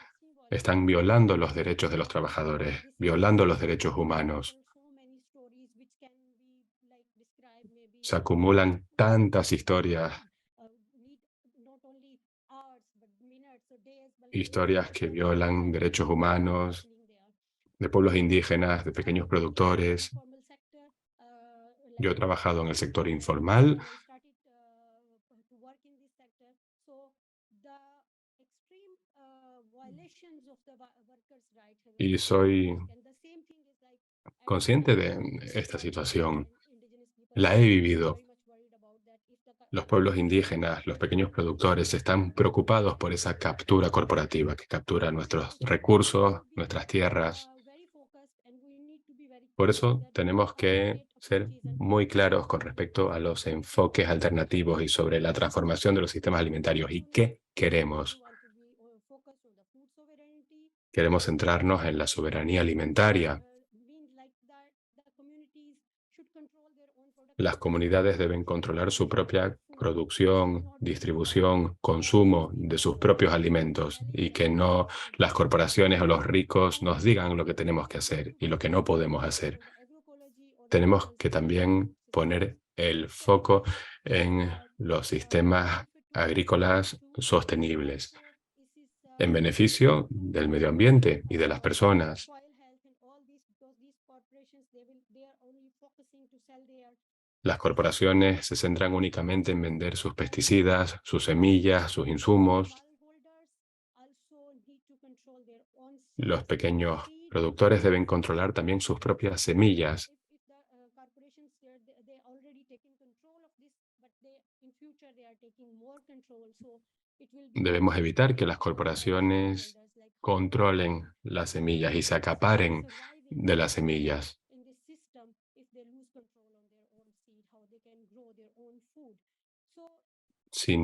están violando los derechos de los trabajadores, violando los derechos humanos. Se acumulan tantas historias que violan derechos humanos, de pueblos indígenas, de pequeños productores. Yo he trabajado en el sector informal. Y soy consciente de esta situación. La he vivido. Los pueblos indígenas, los pequeños productores, están preocupados por esa captura corporativa que captura nuestros recursos, nuestras tierras. Por eso tenemos que ser muy claros con respecto a los enfoques alternativos y sobre la transformación de los sistemas alimentarios. ¿Y qué queremos? Queremos centrarnos en la soberanía alimentaria. Las comunidades deben controlar su propia producción, distribución, consumo de sus propios alimentos y que no las corporaciones o los ricos nos digan lo que tenemos que hacer y lo que no podemos hacer. Tenemos que también poner el foco en los sistemas agrícolas sostenibles, en beneficio del medio ambiente y de las personas. Las corporaciones se centran únicamente en vender sus pesticidas, sus semillas, sus insumos. Los pequeños productores deben controlar también sus propias semillas. Debemos evitar que las corporaciones controlen las semillas y se acaparen de las semillas. Si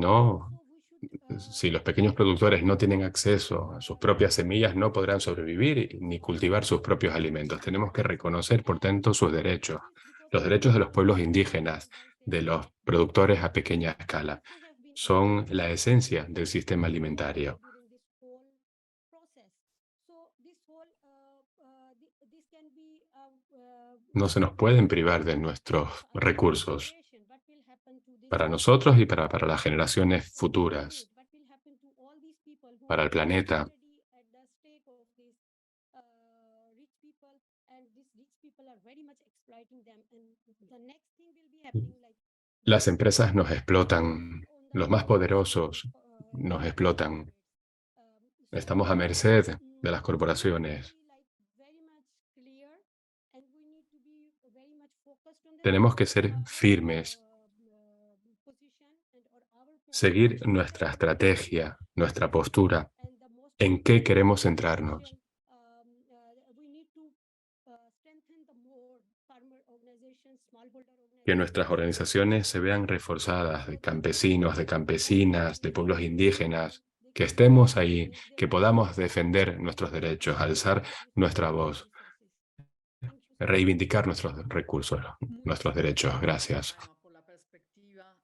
los pequeños productores no tienen acceso a sus propias semillas, no podrán sobrevivir ni cultivar sus propios alimentos. Tenemos que reconocer, por tanto, sus derechos, los derechos de los pueblos indígenas, de los productores a pequeña escala. Son la esencia del sistema alimentario. No se nos pueden privar de nuestros recursos para nosotros y para las generaciones futuras, para el planeta. Las empresas nos explotan, los más poderosos nos explotan. Estamos a merced de las corporaciones. Tenemos que ser firmes, seguir nuestra estrategia, nuestra postura, en qué queremos centrarnos. Que nuestras organizaciones se vean reforzadas de campesinos, de campesinas, de pueblos indígenas, que estemos ahí, que podamos defender nuestros derechos, alzar nuestra voz, reivindicar nuestros recursos, nuestros derechos. Gracias. Por la perspectiva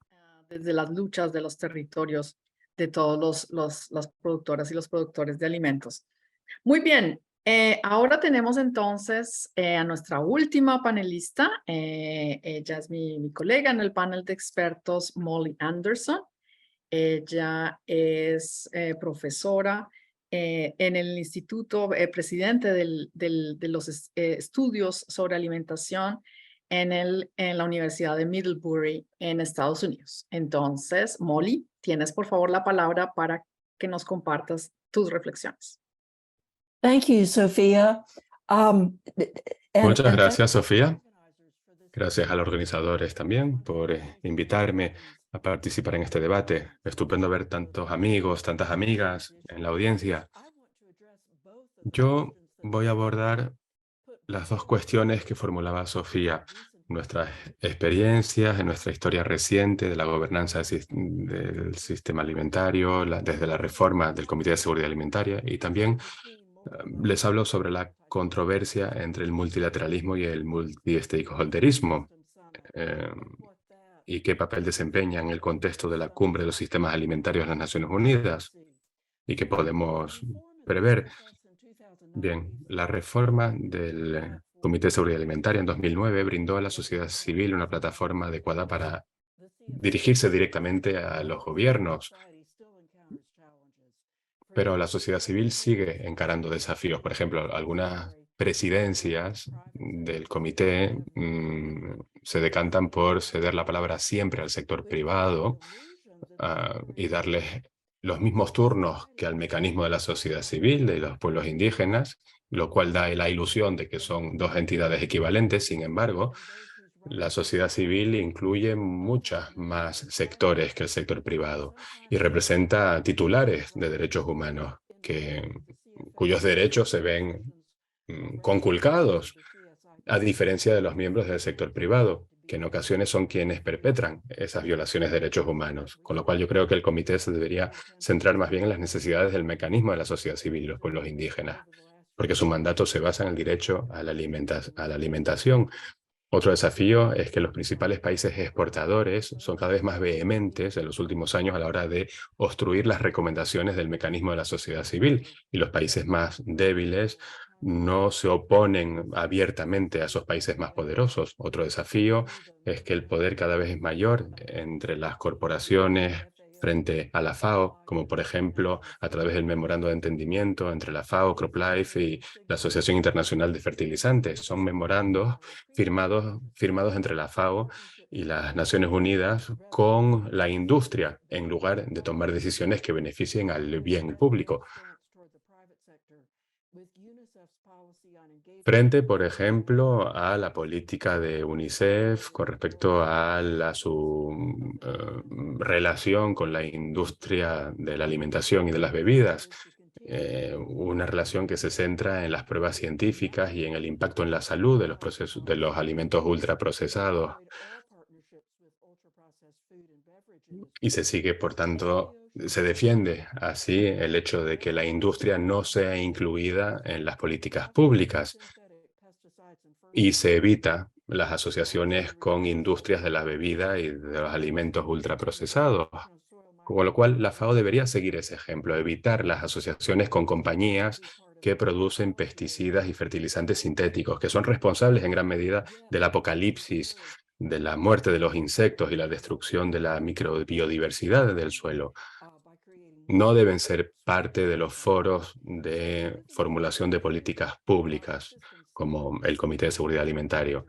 desde las luchas de los territorios de todos las productoras y los productores de alimentos. Muy bien. Ahora tenemos entonces a nuestra última panelista. Ella es mi colega en el panel de expertos, Molly Anderson. Ella es profesora en el instituto, presidente de los estudios sobre alimentación en la Universidad de Middlebury en Estados Unidos. Entonces, Molly, tienes por favor la palabra para que nos compartas tus reflexiones. Thank you, Sophia. Muchas gracias, Sofía. Gracias a los organizadores también por invitarme a participar en este debate. Estupendo ver tantos amigos, tantas amigas en la audiencia. Yo voy a abordar las dos cuestiones que formulaba Sofía. Nuestras experiencias en nuestra historia reciente de la gobernanza del sistema alimentario, desde la reforma del Comité de Seguridad Alimentaria, y también les hablo sobre la controversia entre el multilateralismo y el multi-stakeholderismo y qué papel desempeña en el contexto de la cumbre de los sistemas alimentarios de las Naciones Unidas y qué podemos prever. Bien, la reforma del Comité de Seguridad Alimentaria en 2009 brindó a la sociedad civil una plataforma adecuada para dirigirse directamente a los gobiernos. Pero la sociedad civil sigue encarando desafíos. Por ejemplo, algunas presidencias del comité se decantan por ceder la palabra siempre al sector privado y darles los mismos turnos que al mecanismo de la sociedad civil, de los pueblos indígenas, lo cual da la ilusión de que son dos entidades equivalentes. Sin embargo, la sociedad civil incluye muchos más sectores que el sector privado y representa titulares de derechos humanos cuyos derechos se ven conculcados, a diferencia de los miembros del sector privado, que en ocasiones son quienes perpetran esas violaciones de derechos humanos. Con lo cual yo creo que el comité se debería centrar más bien en las necesidades del mecanismo de la sociedad civil y los pueblos indígenas, porque su mandato se basa en el derecho a la alimentación. Otro desafío es que los principales países exportadores son cada vez más vehementes en los últimos años a la hora de obstruir las recomendaciones del mecanismo de la sociedad civil, y los países más débiles no se oponen abiertamente a esos países más poderosos. Otro desafío es que el poder cada vez es mayor entre las corporaciones frente a la FAO, como por ejemplo a través del memorando de entendimiento entre la FAO, CropLife y la Asociación Internacional de Fertilizantes. Son memorandos firmados entre la FAO y las Naciones Unidas con la industria, en lugar de tomar decisiones que beneficien al bien público. Frente, por ejemplo, a la política de UNICEF con respecto a su relación con la industria de la alimentación y de las bebidas, una relación que se centra en las pruebas científicas y en el impacto en la salud de los alimentos ultraprocesados. Y se sigue, por tanto, se defiende así el hecho de que la industria no sea incluida en las políticas públicas y se evita las asociaciones con industrias de la bebida y de los alimentos ultraprocesados. Con lo cual, la FAO debería seguir ese ejemplo, evitar las asociaciones con compañías que producen pesticidas y fertilizantes sintéticos, que son responsables en gran medida del apocalipsis, de la muerte de los insectos y la destrucción de la microbiodiversidad del suelo. No deben ser parte de los foros de formulación de políticas públicas, como el Comité de Seguridad Alimentaria.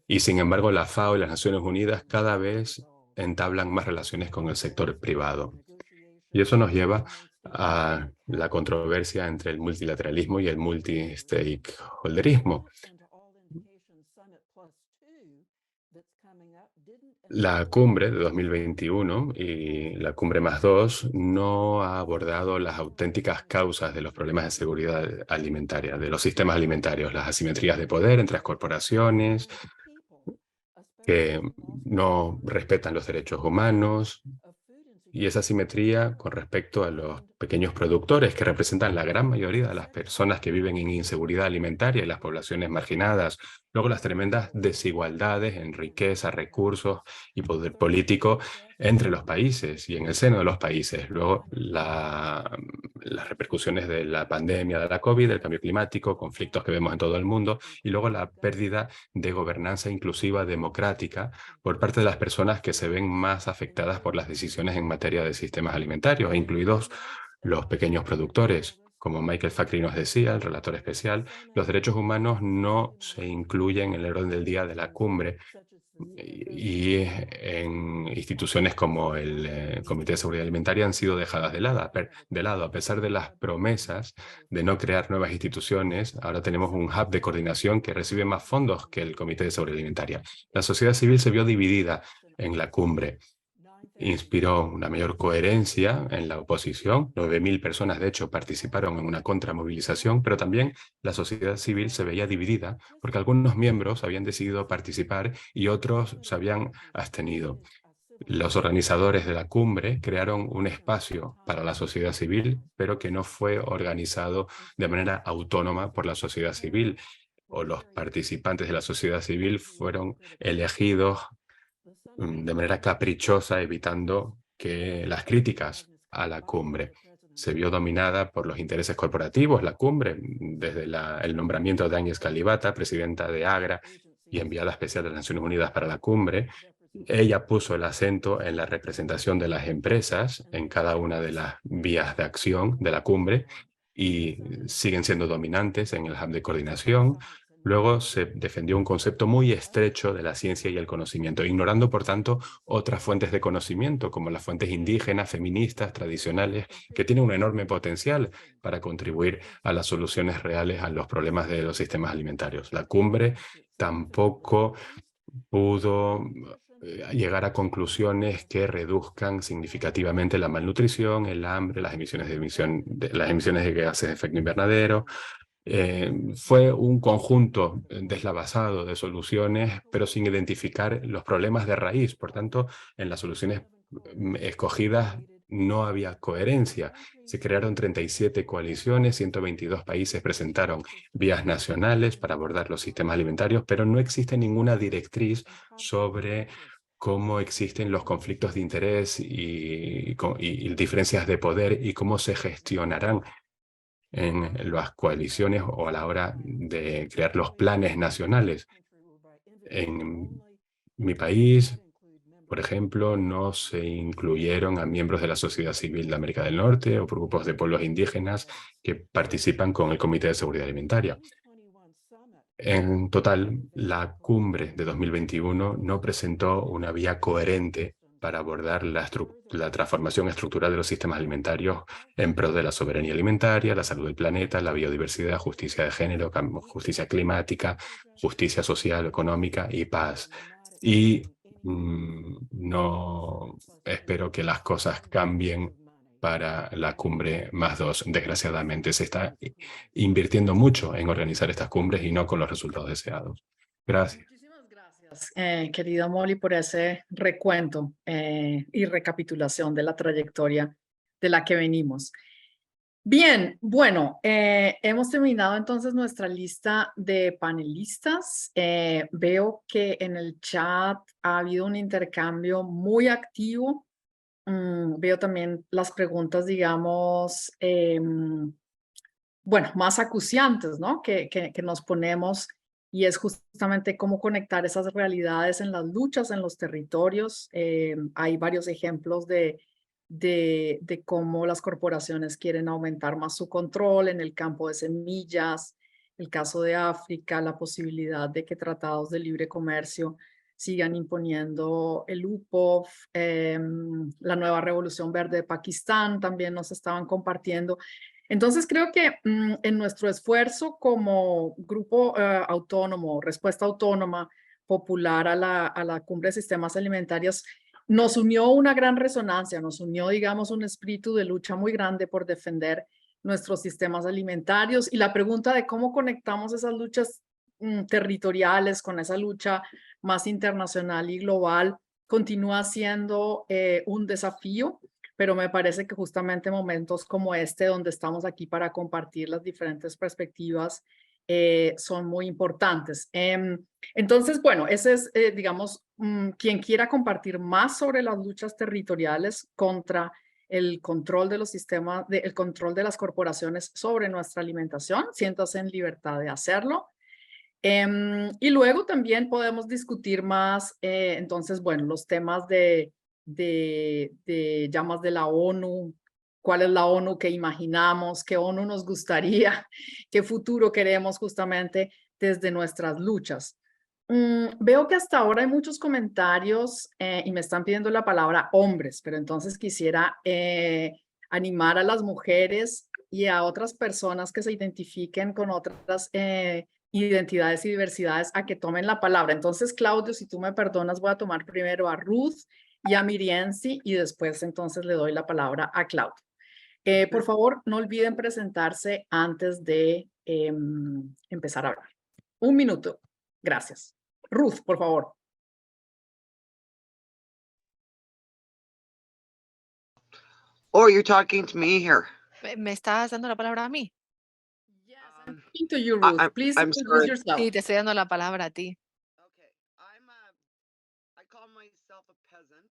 Y sin embargo, la FAO y las Naciones Unidas cada vez entablan más relaciones con el sector privado. Y eso nos lleva a la controversia entre el multilateralismo y el multi-stakeholderismo. La cumbre de 2021 y la cumbre +2 no ha abordado las auténticas causas de los problemas de seguridad alimentaria, de los sistemas alimentarios, las asimetrías de poder entre las corporaciones, que no respetan los derechos humanos, y esa asimetría con respecto a los pequeños productores, que representan la gran mayoría de las personas que viven en inseguridad alimentaria y las poblaciones marginadas. Luego, las tremendas desigualdades en riqueza, recursos y poder político entre los países y en el seno de los países. Luego, las repercusiones de la pandemia de la COVID, del cambio climático, conflictos que vemos en todo el mundo, y luego la pérdida de gobernanza inclusiva democrática por parte de las personas que se ven más afectadas por las decisiones en materia de sistemas alimentarios, incluidos los pequeños productores. Como Michael Fakhri nos decía, el relator especial, los derechos humanos no se incluyen en el orden del día de la cumbre, y en instituciones como el Comité de Seguridad Alimentaria han sido dejadas de lado. A pesar de las promesas de no crear nuevas instituciones, ahora tenemos un hub de coordinación que recibe más fondos que el Comité de Seguridad Alimentaria. La sociedad civil se vio dividida en la cumbre. Inspiró una mayor coherencia en la oposición. 9.000 personas, de hecho, participaron en una contramovilización, pero también la sociedad civil se veía dividida porque algunos miembros habían decidido participar y otros se habían abstenido. Los organizadores de la cumbre crearon un espacio para la sociedad civil, pero que no fue organizado de manera autónoma por la sociedad civil, o los participantes de la sociedad civil fueron elegidos de manera caprichosa, evitando que las críticas a la cumbre. Se vio dominada por los intereses corporativos, la cumbre, desde el nombramiento de Agnes Kalibata, presidenta de AGRA y enviada especial de las Naciones Unidas para la cumbre. Ella puso el acento en la representación de las empresas en cada una de las vías de acción de la cumbre y siguen siendo dominantes en el hub de coordinación. Luego se defendió un concepto muy estrecho de la ciencia y el conocimiento, ignorando, por tanto, otras fuentes de conocimiento, como las fuentes indígenas, feministas, tradicionales, que tienen un enorme potencial para contribuir a las soluciones reales a los problemas de los sistemas alimentarios. La cumbre tampoco pudo llegar a conclusiones que reduzcan significativamente la malnutrición, el hambre, las emisiones de gases de efecto invernadero. Fue un conjunto deslavazado de soluciones, pero sin identificar los problemas de raíz. Por tanto, en las soluciones escogidas no había coherencia. Se crearon 37 coaliciones, 122 países presentaron vías nacionales para abordar los sistemas alimentarios, pero no existe ninguna directriz sobre cómo existen los conflictos de interés y diferencias de poder y cómo se gestionarán en las coaliciones o a la hora de crear los planes nacionales. En mi país, por ejemplo, no se incluyeron a miembros de la sociedad civil de América del Norte o grupos de pueblos indígenas que participan con el Comité de Seguridad Alimentaria. En total, la cumbre de 2021 no presentó una vía coherente para abordar la transformación estructural de los sistemas alimentarios en pro de la soberanía alimentaria, la salud del planeta, la biodiversidad, justicia de género, justicia climática, justicia social, económica y paz. Y no espero que las cosas cambien para la cumbre +2. Desgraciadamente, se está invirtiendo mucho en organizar estas cumbres y no con los resultados deseados. Gracias. Muchísimas gracias, querida Molly, por ese recuento y recapitulación de la trayectoria de la que venimos. Bien, bueno, hemos terminado entonces nuestra lista de panelistas. Veo que en el chat ha habido un intercambio muy activo. Veo también las preguntas, digamos, bueno, más acuciantes, ¿no? Que nos ponemos, y es justamente cómo conectar esas realidades en las luchas, en los territorios. Hay varios ejemplos de cómo las corporaciones quieren aumentar más su control en el campo de semillas, el caso de África, la posibilidad de que tratados de libre comercio sigan imponiendo el UPOV, la nueva revolución verde de Pakistán también nos estaban compartiendo. Entonces creo que en nuestro esfuerzo como grupo autónomo, respuesta autónoma popular a la cumbre de sistemas alimentarios, nos unió una gran resonancia, nos unió, digamos, un espíritu de lucha muy grande por defender nuestros sistemas alimentarios, y la pregunta de cómo conectamos esas luchas territoriales con esa lucha más internacional y global continúa siendo un desafío, pero me parece que justamente momentos como este, donde estamos aquí para compartir las diferentes perspectivas, son muy importantes. Entonces, bueno, ese es, digamos, quien quiera compartir más sobre las luchas territoriales contra el control de los sistemas, el control de las corporaciones sobre nuestra alimentación, siéntase en libertad de hacerlo. Y luego también podemos discutir más, entonces, bueno, los temas de llamas de la ONU, cuál es la ONU que imaginamos, qué ONU nos gustaría, qué futuro queremos justamente desde nuestras luchas. Veo que hasta ahora hay muchos comentarios y me están pidiendo la palabra hombres, pero entonces quisiera animar a las mujeres y a otras personas que se identifiquen con otras identidades y diversidades a que tomen la palabra. Entonces, Claudio, si tú me perdonas, voy a tomar primero a Ruth y a Mirienzi y después entonces le doy la palabra a Claudio. Por favor, no olviden presentarse antes de empezar a hablar. 1 minuto. Gracias. Ruth, por favor. Oh, you're talking to me here. ¿Me estás dando la palabra a mí? Yes, I'm talking to you, Ruth. Please I'm introduce sorry. yourself. Sí, te estoy dando la palabra a ti. Okay, I call myself a peasant.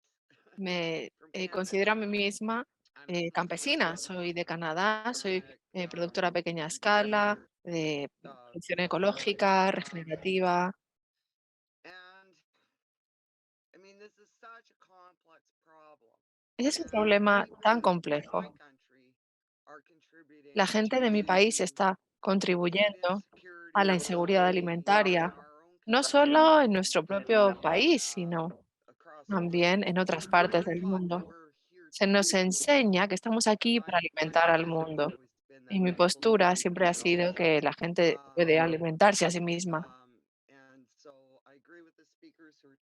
Me from Canada. considero a mí misma I'm campesina. Soy de Canadá, soy productora a pequeña escala, de producción ecológica, regenerativa. And I mean, this is such a complex problem. Ese es un problema tan complejo. La gente de mi país está contribuyendo a la inseguridad alimentaria, no solo en nuestro propio país, sino también en otras partes del mundo. Se nos enseña que estamos aquí para alimentar al mundo. Y mi postura siempre ha sido que la gente puede alimentarse a sí misma.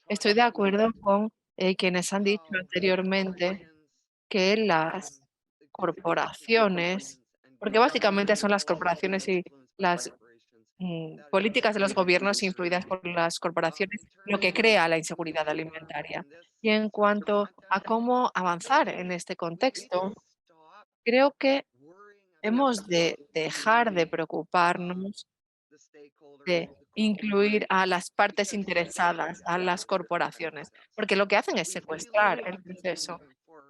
Estoy de acuerdo con quienes han dicho anteriormente que las corporaciones, porque básicamente son las corporaciones y las políticas de los gobiernos influidas por las corporaciones, lo que crea la inseguridad alimentaria. Y en cuanto a cómo avanzar en este contexto, creo que hemos de dejar de preocuparnos de incluir a las partes interesadas, a las corporaciones, porque lo que hacen es secuestrar el proceso.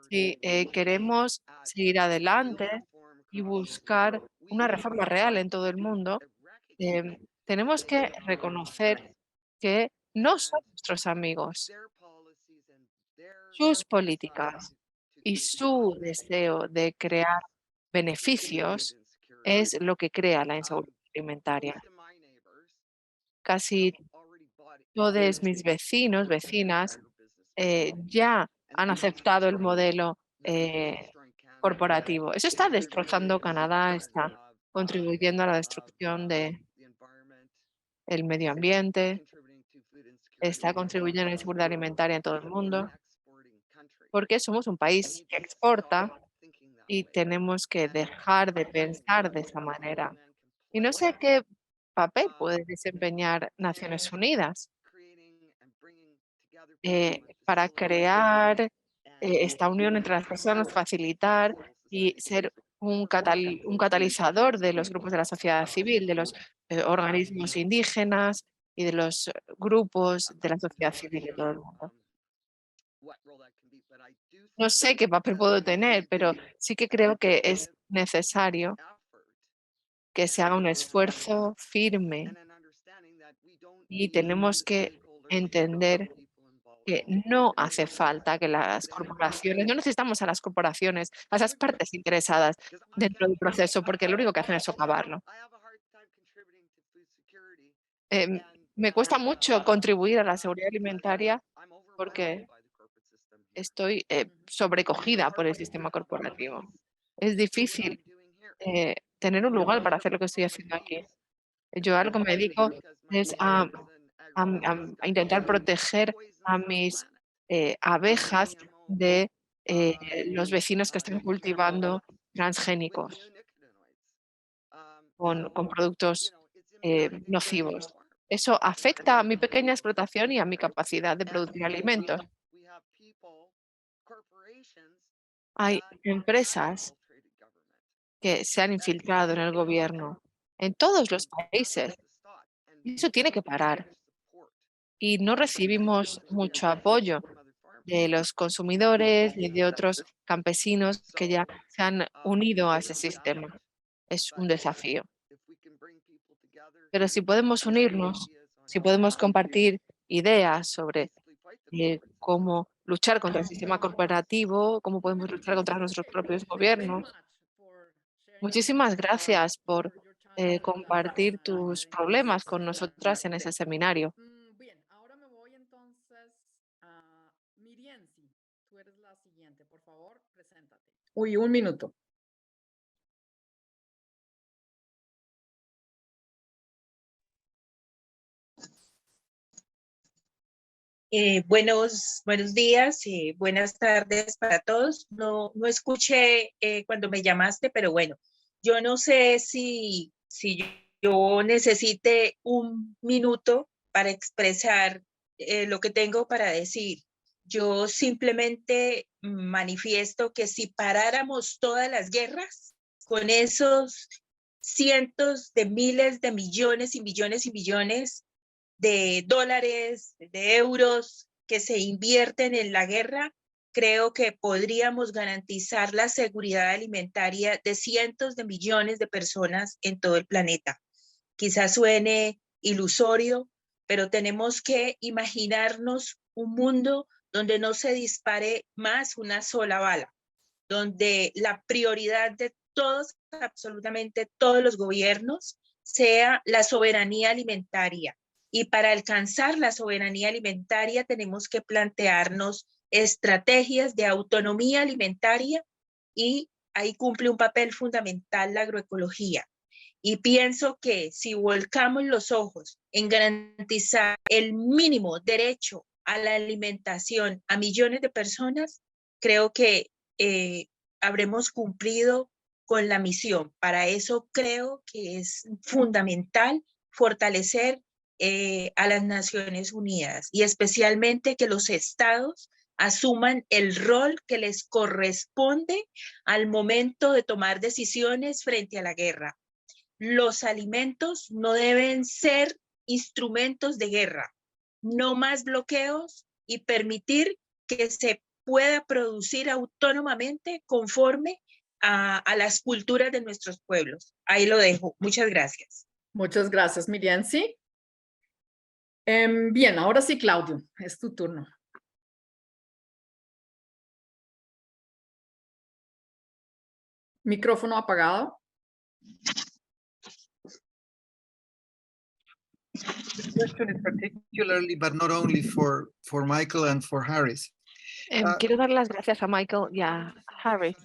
Si queremos seguir adelante y buscar una reforma real en todo el mundo, tenemos que reconocer que no son nuestros amigos. Sus políticas y su deseo de crear beneficios es lo que crea la inseguridad alimentaria. Casi todos mis vecinos, vecinas, ya han aceptado el modelo corporativo. Eso está destrozando Canadá, está contribuyendo a la destrucción del medio ambiente, está contribuyendo a la inseguridad alimentaria en todo el mundo, porque somos un país que exporta y tenemos que dejar de pensar de esa manera. Y no sé qué papel puede desempeñar Naciones Unidas para crear esta unión entre las personas, facilitar y ser un catalizador de los grupos de la sociedad civil, de los organismos indígenas y de los grupos de la sociedad civil de todo el mundo. No sé qué papel puedo tener, pero sí que creo que es necesario que se haga un esfuerzo firme y tenemos que entender que no hace falta que las corporaciones, no necesitamos a las corporaciones, a esas partes interesadas dentro del proceso, porque lo único que hacen es socavarlo. Me cuesta mucho contribuir a la seguridad alimentaria porque estoy sobrecogida por el sistema corporativo. Es difícil tener un lugar para hacer lo que estoy haciendo aquí. Yo a lo que me dedico es a intentar proteger a mis abejas de los vecinos que están cultivando transgénicos con productos nocivos. Eso afecta a mi pequeña explotación y a mi capacidad de producir alimentos. Hay empresas que se han infiltrado en el gobierno en todos los países. Y eso tiene que parar. Y no recibimos mucho apoyo de los consumidores ni de otros campesinos que ya se han unido a ese sistema. Es un desafío. Pero si podemos unirnos, si podemos compartir ideas sobre cómo luchar contra el sistema corporativo, cómo podemos luchar contra nuestros propios gobiernos. Muchísimas gracias por compartir tus problemas con nosotras en ese seminario. Bien, ahora me voy entonces a Mirienzi. Tú eres la siguiente, por favor, preséntate. Uy, un minuto. Buenos días y buenas tardes para todos. No escuché cuando me llamaste, pero bueno, yo no sé si yo necesite un minuto para expresar lo que tengo para decir. Yo simplemente manifiesto que si paráramos todas las guerras con esos cientos de miles de millones y millones y millones de dólares, de euros que se invierten en la guerra, creo que podríamos garantizar la seguridad alimentaria de cientos de millones de personas en todo el planeta. Quizás suene ilusorio, pero tenemos que imaginarnos un mundo donde no se dispare más una sola bala, donde la prioridad de todos, absolutamente todos los gobiernos, sea la soberanía alimentaria. Y para alcanzar la soberanía alimentaria tenemos que plantearnos estrategias de autonomía alimentaria y ahí cumple un papel fundamental la agroecología. Y pienso que si volcamos los ojos en garantizar el mínimo derecho a la alimentación a millones de personas, creo que habremos cumplido con la misión. Para eso creo que es fundamental fortalecer a las Naciones Unidas y especialmente que los estados asuman el rol que les corresponde al momento de tomar decisiones frente a la guerra. Los alimentos no deben ser instrumentos de guerra, no más bloqueos y permitir que se pueda producir autónomamente conforme a las culturas de nuestros pueblos. Ahí lo dejo. Muchas gracias. Muchas gracias, Miriam. ¿Sí? Bien, ahora sí, Claudio, es tu turno. Micrófono apagado. Question is particularly, but not only for Michael and for Harris. Quiero dar las gracias a Michael y a Harris.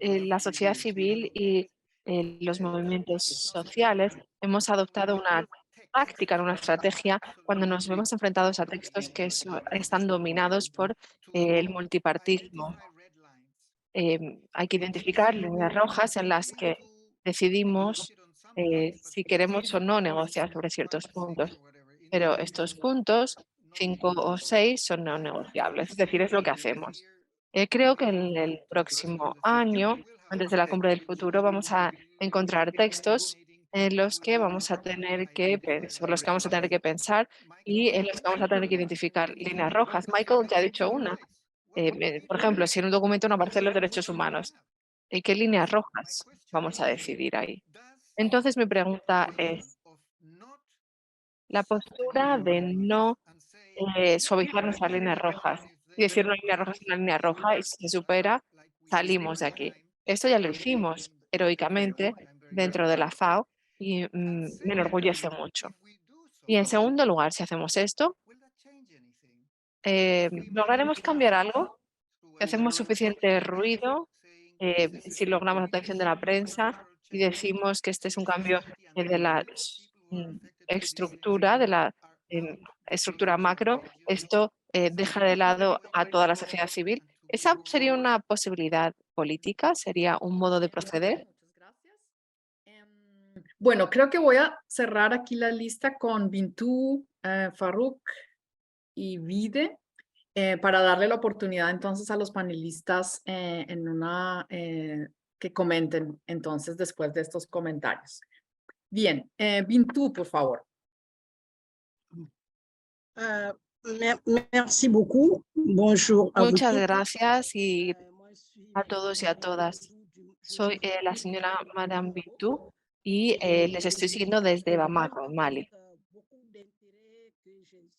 La sociedad civil y los movimientos sociales hemos adoptado una táctica, una estrategia cuando nos vemos enfrentados a textos que están dominados por el multipartismo. Hay que identificar líneas rojas en las que decidimos si queremos o no negociar sobre ciertos puntos. Pero estos puntos, 5 o 6, son no negociables, es decir, es lo que hacemos. Creo que en el próximo año, antes de la Cumbre del Futuro, vamos a encontrar textos en los que vamos a tener que, sobre los que vamos a tener que pensar y en los que vamos a tener que identificar líneas rojas. Michael ya ha dicho una. Por ejemplo, si en un documento no aparecen los derechos humanos, ¿qué líneas rojas vamos a decidir ahí? Entonces mi pregunta es, la postura de no suavizar nuestras líneas rojas y decir una línea roja es una línea roja y si se supera, salimos de aquí. Esto ya lo hicimos heroicamente dentro de la FAO y me enorgullece mucho. Y en segundo lugar, si hacemos esto, ¿lograremos cambiar algo? Si hacemos suficiente ruido, si logramos la atención de la prensa y decimos que este es un cambio de la estructura, de la estructura macro, esto deja de lado a toda la sociedad civil. ¿Esa sería una posibilidad política? ¿Sería un modo de proceder? Muchas gracias. Bueno, creo que voy a cerrar aquí la lista con Bintu, Farouk y Vide para darle la oportunidad entonces a los panelistas que comenten entonces después de estos comentarios. Bien, Bintu, por favor. Merci beaucoup. Bonjour a Muchas vous. gracias y a todos y a todas. Soy la señora Madame Bintu y les estoy siguiendo desde Bamako, en Mali.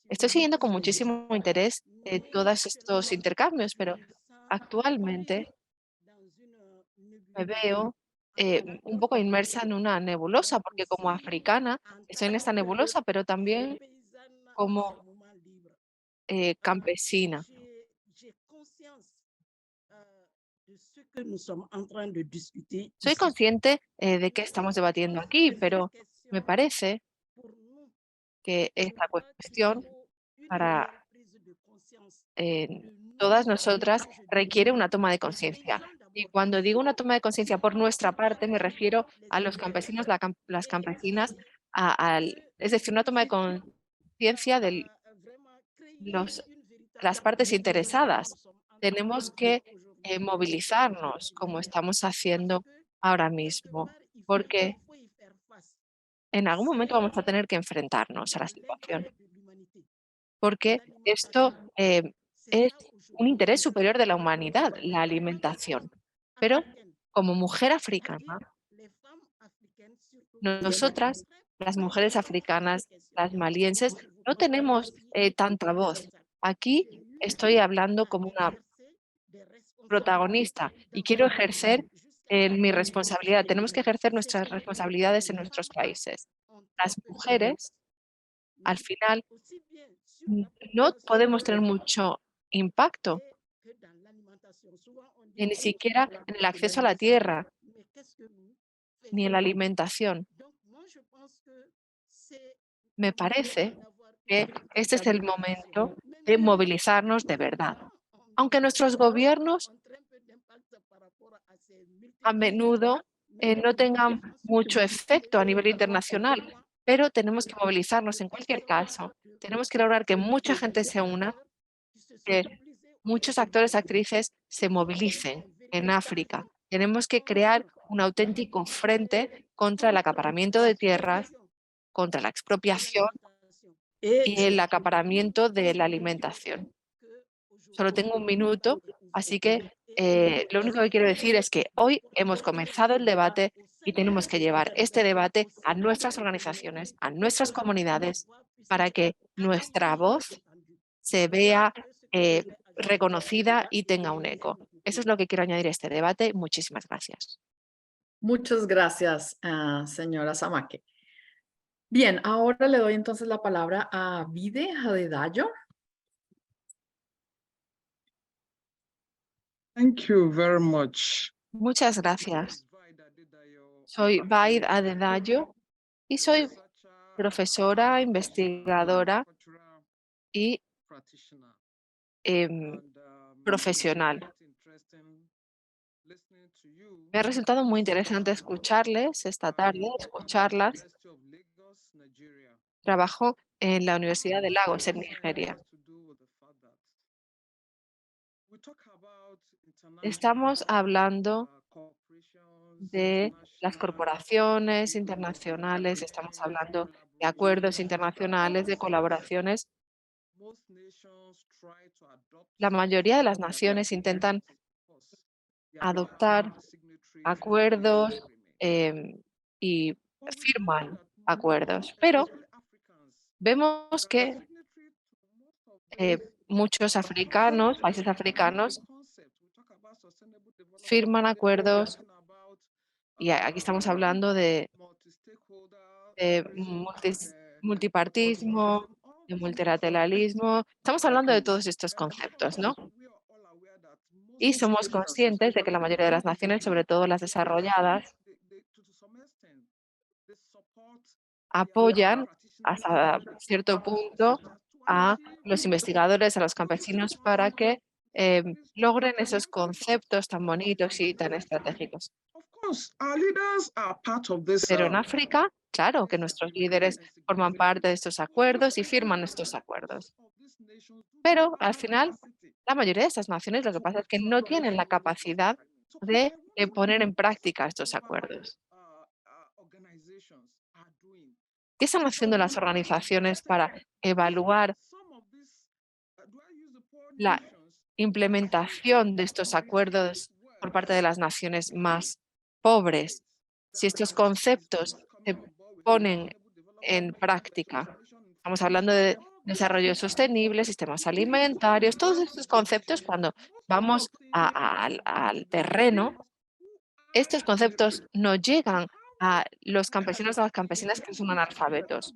Estoy siguiendo con muchísimo interés todos estos intercambios, pero actualmente me veo un poco inmersa en una nebulosa, porque como africana estoy en esta nebulosa, pero también como campesina. Soy consciente de que estamos debatiendo aquí, pero me parece que esta cuestión para todas nosotras requiere una toma de conciencia. Y cuando digo una toma de conciencia por nuestra parte, me refiero a los campesinos, las campesinas, es decir, una toma de conciencia de las partes interesadas. Tenemos que movilizarnos como estamos haciendo ahora mismo, porque en algún momento vamos a tener que enfrentarnos a la situación, porque esto es un interés superior de la humanidad, la alimentación. Pero como mujer africana, nosotras, las mujeres africanas, las malienses, no tenemos tanta voz. Aquí estoy hablando como una protagonista y quiero ejercer mi responsabilidad. Tenemos que ejercer nuestras responsabilidades en nuestros países. Las mujeres, al final, no podemos tener mucho impacto, ni siquiera en el acceso a la tierra, ni en la alimentación. Me parece que este es el momento de movilizarnos de verdad. Aunque nuestros gobiernos a menudo no tengan mucho efecto a nivel internacional, pero tenemos que movilizarnos en cualquier caso. Tenemos que lograr que mucha gente se una, que muchos actores y actrices se movilicen en África. Tenemos que crear un auténtico frente contra el acaparamiento de tierras, contra la expropiación y el acaparamiento de la alimentación. Solo tengo un minuto, así que lo único que quiero decir es que hoy hemos comenzado el debate y tenemos que llevar este debate a nuestras organizaciones, a nuestras comunidades, para que nuestra voz se vea reconocida y tenga un eco. Eso es lo que quiero añadir a este debate. Muchísimas gracias. Muchas gracias, señora Samake. Bien, ahora le doy entonces la palabra a Vide Adedayo. Thank you very much. Muchas gracias. Soy Vaid Adedayo y soy profesora, investigadora y profesional. Me ha resultado muy interesante escucharles esta tarde, escucharlas. Trabajo en la Universidad de Lagos, en Nigeria. Estamos hablando de las corporaciones internacionales, estamos hablando de acuerdos internacionales, de colaboraciones. La mayoría de las naciones intentan adoptar acuerdos y firman acuerdos, pero vemos que muchos africanos, países africanos, firman acuerdos y aquí estamos hablando de multipartismo, de multilateralismo. Estamos hablando de todos estos conceptos, ¿no? Y somos conscientes de que la mayoría de las naciones, sobre todo las desarrolladas, apoyan hasta cierto punto a los investigadores, a los campesinos, para que logren esos conceptos tan bonitos y tan estratégicos. Pero en África, claro que nuestros líderes forman parte de estos acuerdos y firman estos acuerdos. Pero al final, la mayoría de estas naciones lo que pasa es que no tienen la capacidad de poner en práctica estos acuerdos. ¿Qué están haciendo las organizaciones para evaluar la implementación de estos acuerdos por parte de las naciones más pobres? Si estos conceptos se ponen en práctica. Estamos hablando de desarrollo sostenible, sistemas alimentarios, todos estos conceptos cuando vamos al terreno, estos conceptos no llegan a los campesinos o a las campesinas que son analfabetos.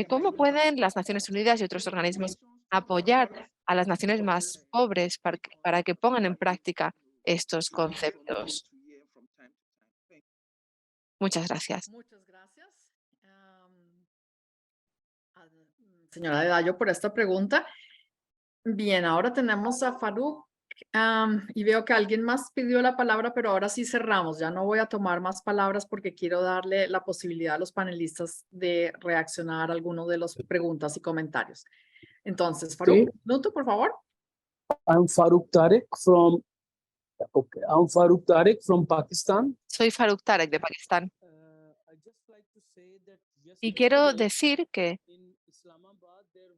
¿Cómo pueden las Naciones Unidas y otros organismos apoyar a las naciones más pobres para que pongan en práctica estos conceptos? Muchas gracias. Muchas gracias, señora Adedayo, por esta pregunta. Bien, ahora tenemos a Faruk y veo que alguien más pidió la palabra, pero ahora sí cerramos. Ya no voy a tomar más palabras porque quiero darle la posibilidad a los panelistas de reaccionar a alguno de las preguntas y comentarios. Entonces, Faruk, un minuto, por favor. I'm Faruk Tarek from Pakistan. Soy Faruk Tarek de Pakistán. Y quiero decir que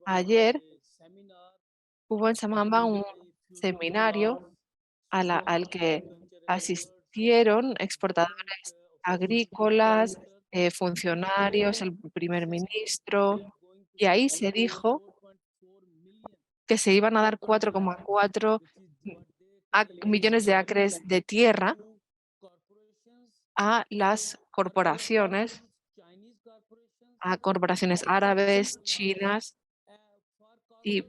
ayer hubo en Islamabad un seminario al que asistieron exportadores agrícolas, funcionarios, el primer ministro, y ahí se dijo que se iban a dar 4,4 millones de acres de tierra a las corporaciones, árabes, chinas y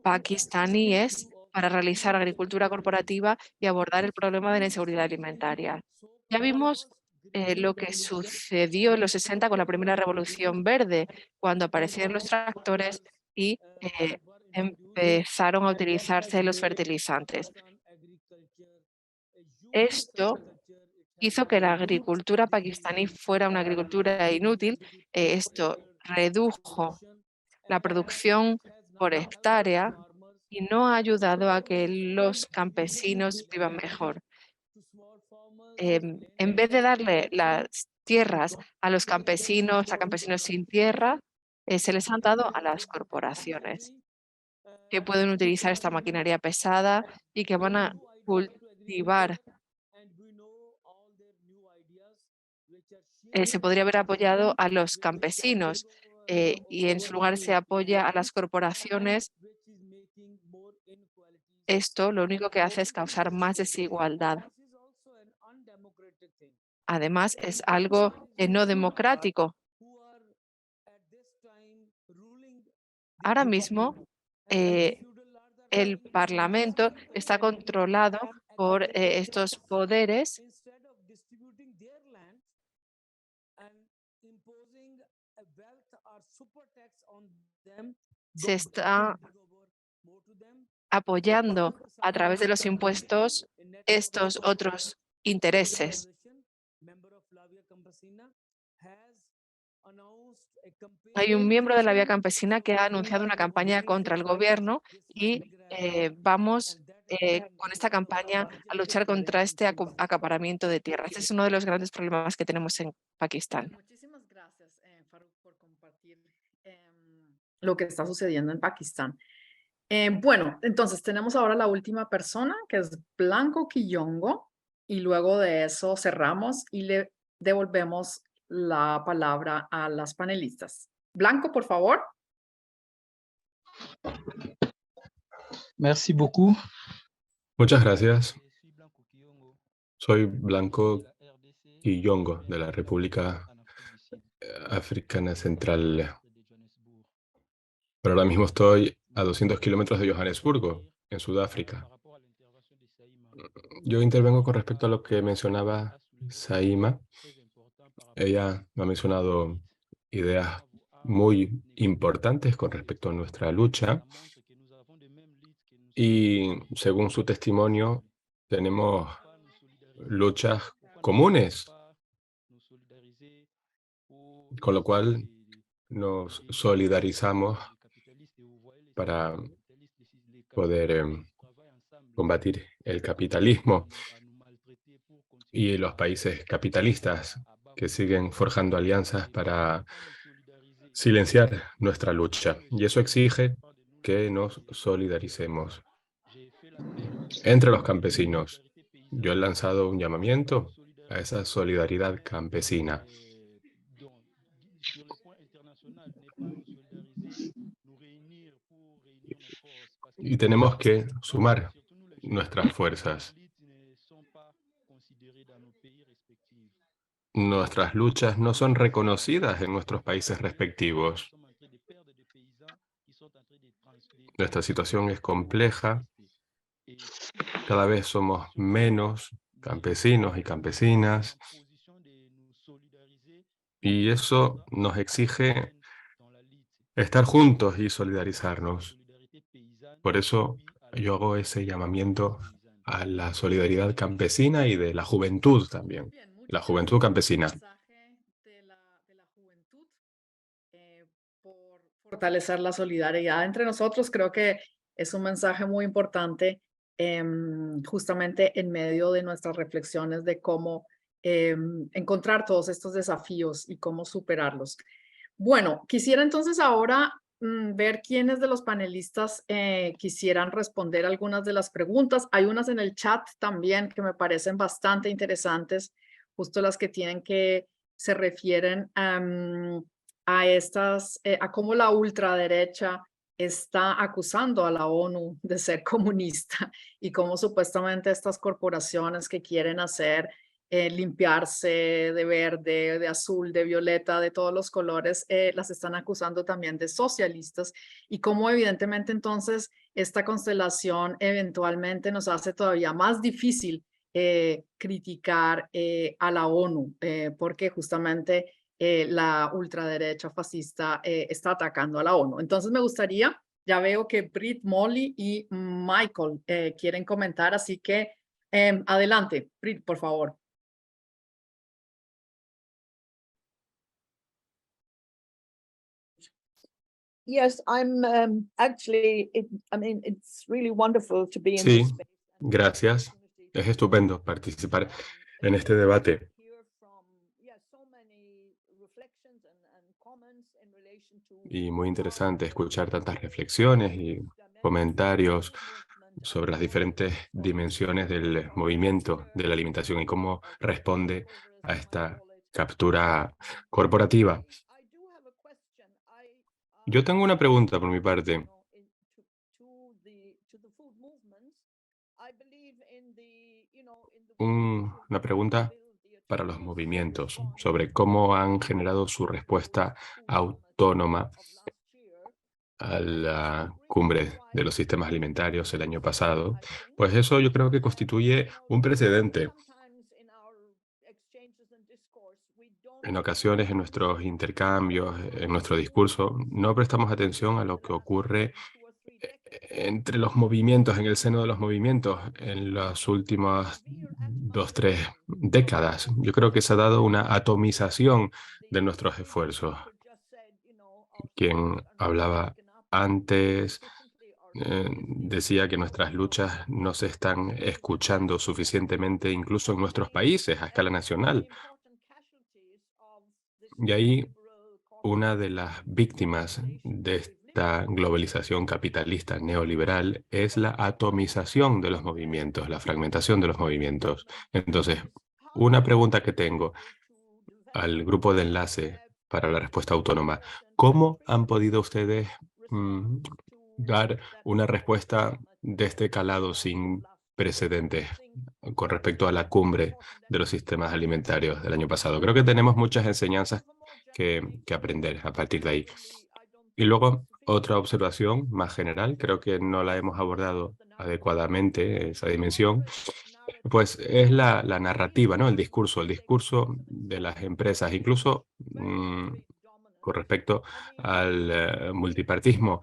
pakistaníes para realizar agricultura corporativa y abordar el problema de la inseguridad alimentaria. Ya vimos lo que sucedió en los 60 con la primera revolución verde, cuando aparecieron los tractores y empezaron a utilizarse los fertilizantes. Esto hizo que la agricultura pakistaní fuera una agricultura inútil. Esto redujo la producción por hectárea y no ha ayudado a que los campesinos vivan mejor. En vez de darle las tierras a los campesinos, a campesinos sin tierra, se les han dado a las corporaciones que pueden utilizar esta maquinaria pesada y que van a cultivar. Se podría haber apoyado a los campesinos y en su lugar se apoya a las corporaciones. Esto lo único que hace es causar más desigualdad. Además, es algo no democrático. Ahora mismo, el Parlamento está controlado por estos poderes se está apoyando a través de los impuestos estos otros intereses. Hay un miembro de la Vía Campesina que ha anunciado una campaña contra el gobierno y vamos con esta campaña a luchar contra este acaparamiento de tierras. Este es uno de los grandes problemas que tenemos en Pakistán. Muchísimas gracias, Faruk, por compartir lo que está sucediendo en Pakistán. Bueno, entonces tenemos ahora la última persona, que es Blanco Quillongo, y luego de eso cerramos y le devolvemos la palabra a las panelistas. Blanco, por favor. Merci beaucoup. Muchas gracias. Soy Blanco Quillongo de la República Africana Central. Pero ahora mismo estoy a 200 kilómetros de Johannesburgo, en Sudáfrica. Yo intervengo con respecto a lo que mencionaba Saima. Ella me ha mencionado ideas muy importantes con respecto a nuestra lucha. Y según su testimonio, tenemos luchas comunes, con lo cual nos solidarizamos para poder combatir el capitalismo y los países capitalistas que siguen forjando alianzas para silenciar nuestra lucha. Y eso exige que nos solidaricemos entre los campesinos. Yo he lanzado un llamamiento a esa solidaridad campesina. Y tenemos que sumar nuestras fuerzas. Nuestras luchas no son reconocidas en nuestros países respectivos. Nuestra situación es compleja. Cada vez somos menos campesinos y campesinas. Y eso nos exige estar juntos y solidarizarnos. Por eso yo hago ese llamamiento a la solidaridad campesina y de la juventud también. La juventud campesina. De la juventud por fortalecer la solidaridad entre nosotros. Creo que es un mensaje muy importante justamente en medio de nuestras reflexiones de cómo encontrar todos estos desafíos y cómo superarlos. Bueno, quisiera entonces ahora ver quiénes de los panelistas quisieran responder algunas de las preguntas. Hay unas en el chat también que me parecen bastante interesantes, justo las que se refieren a estas, a cómo la ultraderecha está acusando a la ONU de ser comunista y cómo supuestamente estas corporaciones que quieren hacer limpiarse de verde, de azul, de violeta, de todos los colores, las están acusando también de socialistas y cómo evidentemente entonces esta constelación eventualmente nos hace todavía más difícil criticar a la ONU porque justamente la ultraderecha fascista está atacando a la ONU. Entonces me gustaría, ya veo que Brit, Molly y Michael quieren comentar, así que adelante, Brit, por favor. Yes, I'm actually, I mean, it's really wonderful to be in Sí, this space. gracias. Es estupendo participar en este debate. Y muy interesante escuchar tantas reflexiones y comentarios sobre las diferentes dimensiones del movimiento de la alimentación y cómo responde a esta captura corporativa. Yo tengo una pregunta por mi parte. Una pregunta para los movimientos sobre cómo han generado su respuesta autónoma a la cumbre de los sistemas alimentarios el año pasado. Pues eso yo creo que constituye un precedente. En ocasiones, en nuestros intercambios, en nuestro discurso, no prestamos atención a lo que ocurre entre los movimientos, en el seno de los movimientos, en las últimas 2-3 décadas. Yo creo que se ha dado una atomización de nuestros esfuerzos. Quien hablaba antes decía que nuestras luchas no se están escuchando suficientemente, incluso en nuestros países, a escala nacional. Y ahí una de las víctimas de esta globalización capitalista neoliberal es la atomización de los movimientos, la fragmentación de los movimientos. Entonces, una pregunta que tengo al grupo de enlace para la respuesta autónoma. ¿Cómo han podido ustedes dar una respuesta de este calado sin precedentes con respecto a la cumbre de los sistemas alimentarios del año pasado? Creo que tenemos muchas enseñanzas que aprender a partir de ahí. Y luego, otra observación más general, creo que no la hemos abordado adecuadamente, esa dimensión, pues es la narrativa, ¿no? El discurso de las empresas, incluso con respecto al multipartismo.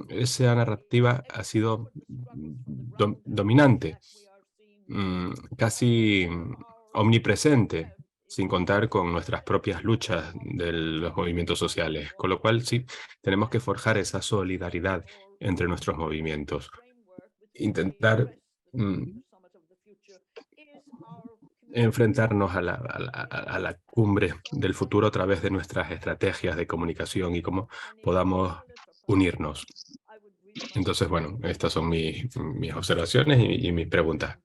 Esa narrativa ha sido dominante, casi omnipresente, sin contar con nuestras propias luchas de los movimientos sociales. Con lo cual, sí, tenemos que forjar esa solidaridad entre nuestros movimientos. Intentar enfrentarnos a la cumbre del futuro a través de nuestras estrategias de comunicación y cómo podamos unirnos. Entonces, bueno, estas son mis observaciones y mis preguntas.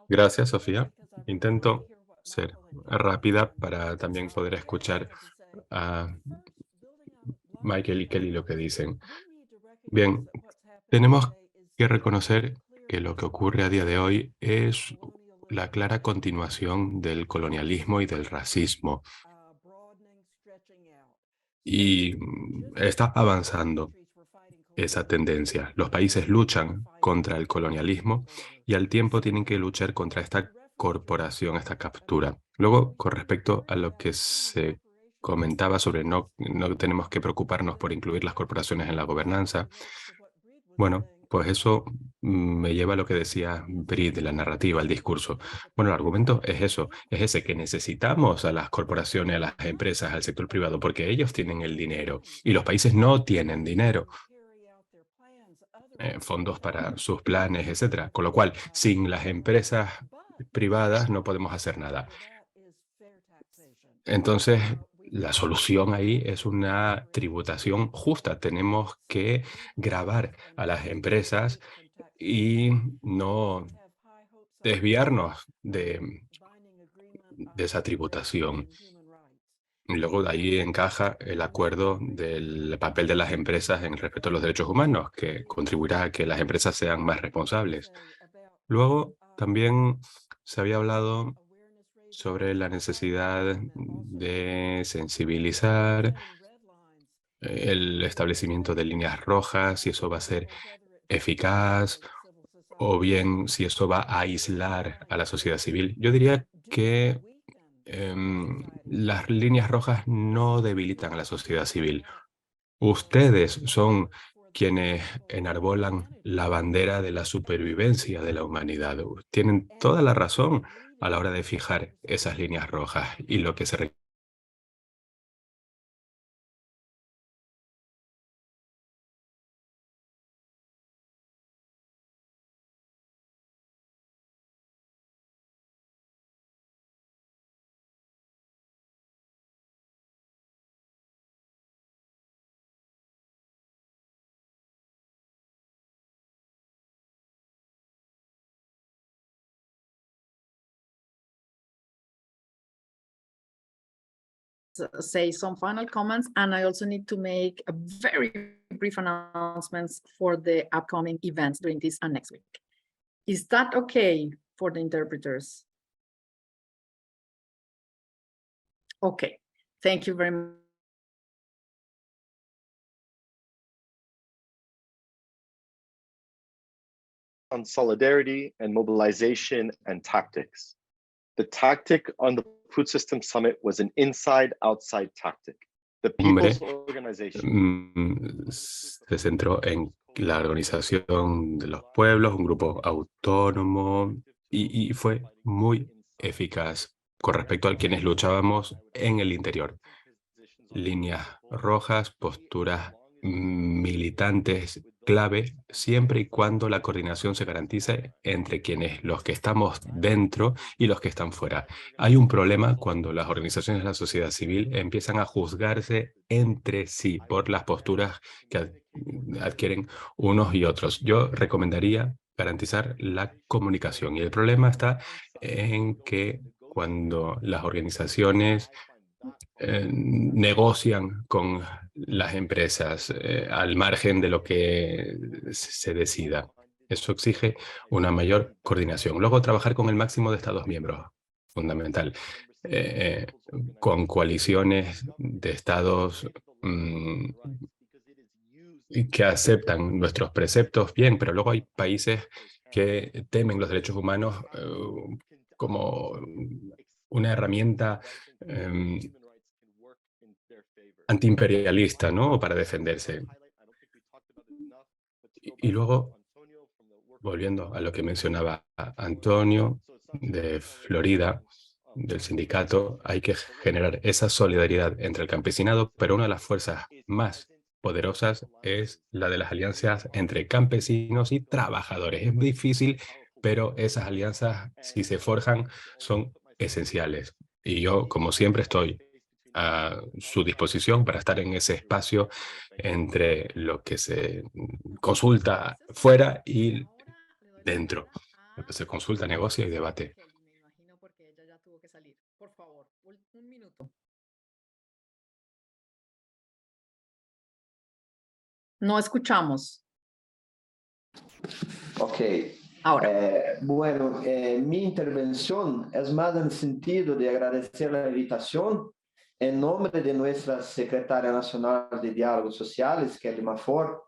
Gracias, Sofía. Intento ser rápida para también poder escuchar a Michael y Kelly lo que dicen. Bien, tenemos que reconocer que lo que ocurre a día de hoy es la clara continuación del colonialismo y del racismo. Y está avanzando esa tendencia. Los países luchan contra el colonialismo y al tiempo tienen que luchar contra esta corporación, esta captura. Luego, con respecto a lo que se comentaba sobre no tenemos que preocuparnos por incluir las corporaciones en la gobernanza, bueno, pues eso me lleva a lo que decía Brit de la narrativa, el discurso. Bueno, el argumento es eso, es ese, que necesitamos a las corporaciones, a las empresas, al sector privado, porque ellos tienen el dinero y los países no tienen dinero. Fondos para sus planes, etcétera. Con lo cual, sin las empresas privadas no podemos hacer nada. Entonces, la solución ahí es una tributación justa. Tenemos que gravar a las empresas y no desviarnos de esa tributación. Y luego de ahí encaja el acuerdo del papel de las empresas en respecto a los derechos humanos, que contribuirá a que las empresas sean más responsables. Luego también se había hablado sobre la necesidad de sensibilizar, el establecimiento de líneas rojas, si eso va a ser eficaz o bien si eso va a aislar a la sociedad civil. Yo diría que las líneas rojas no debilitan a la sociedad civil. Ustedes son quienes enarbolan la bandera de la supervivencia de la humanidad. Tienen toda la razón a la hora de fijar esas líneas rojas y lo que se requiere say some final comments, and I also need to make a very brief announcements for the upcoming events during this and next week. Is that okay for the interpreters? Okay, thank you very much. On solidarity and mobilization and tactics. The tactic on the Food System Summit was an inside-outside tactic. The People's Organization se centró en la organización de los pueblos, un grupo autónomo, y fue muy eficaz con respecto a quienes luchábamos en el interior. Líneas rojas, posturas militantes clave, siempre y cuando la coordinación se garantice entre los que estamos dentro y los que están fuera. Hay un problema cuando las organizaciones de la sociedad civil empiezan a juzgarse entre sí por las posturas que adquieren unos y otros. Yo recomendaría garantizar la comunicación, y el problema está en que cuando las organizaciones negocian con las empresas al margen de lo que se decida. Eso exige una mayor coordinación. Luego, trabajar con el máximo de Estados miembros, fundamental. Con coaliciones de Estados que aceptan nuestros preceptos, bien, pero luego hay países que temen los derechos humanos como una herramienta antiimperialista, ¿no? Para defenderse. Y luego, volviendo a lo que mencionaba Antonio de Florida, del sindicato, hay que generar esa solidaridad entre el campesinado, pero una de las fuerzas más poderosas es la de las alianzas entre campesinos y trabajadores. Es difícil, pero esas alianzas, si se forjan, son esenciales. Y yo, como siempre, estoy a su disposición para estar en ese espacio entre lo que se consulta fuera y dentro. Lo que se consulta, negocia y debate. Me imagino porque ella ya tuvo que salir. Por favor, un minuto. No escuchamos. Ok. Ahora. Bueno, mi intervención es más en el sentido de agradecer la invitación en nombre de nuestra secretaria nacional de Diálogos Sociales, Kelly Mafor.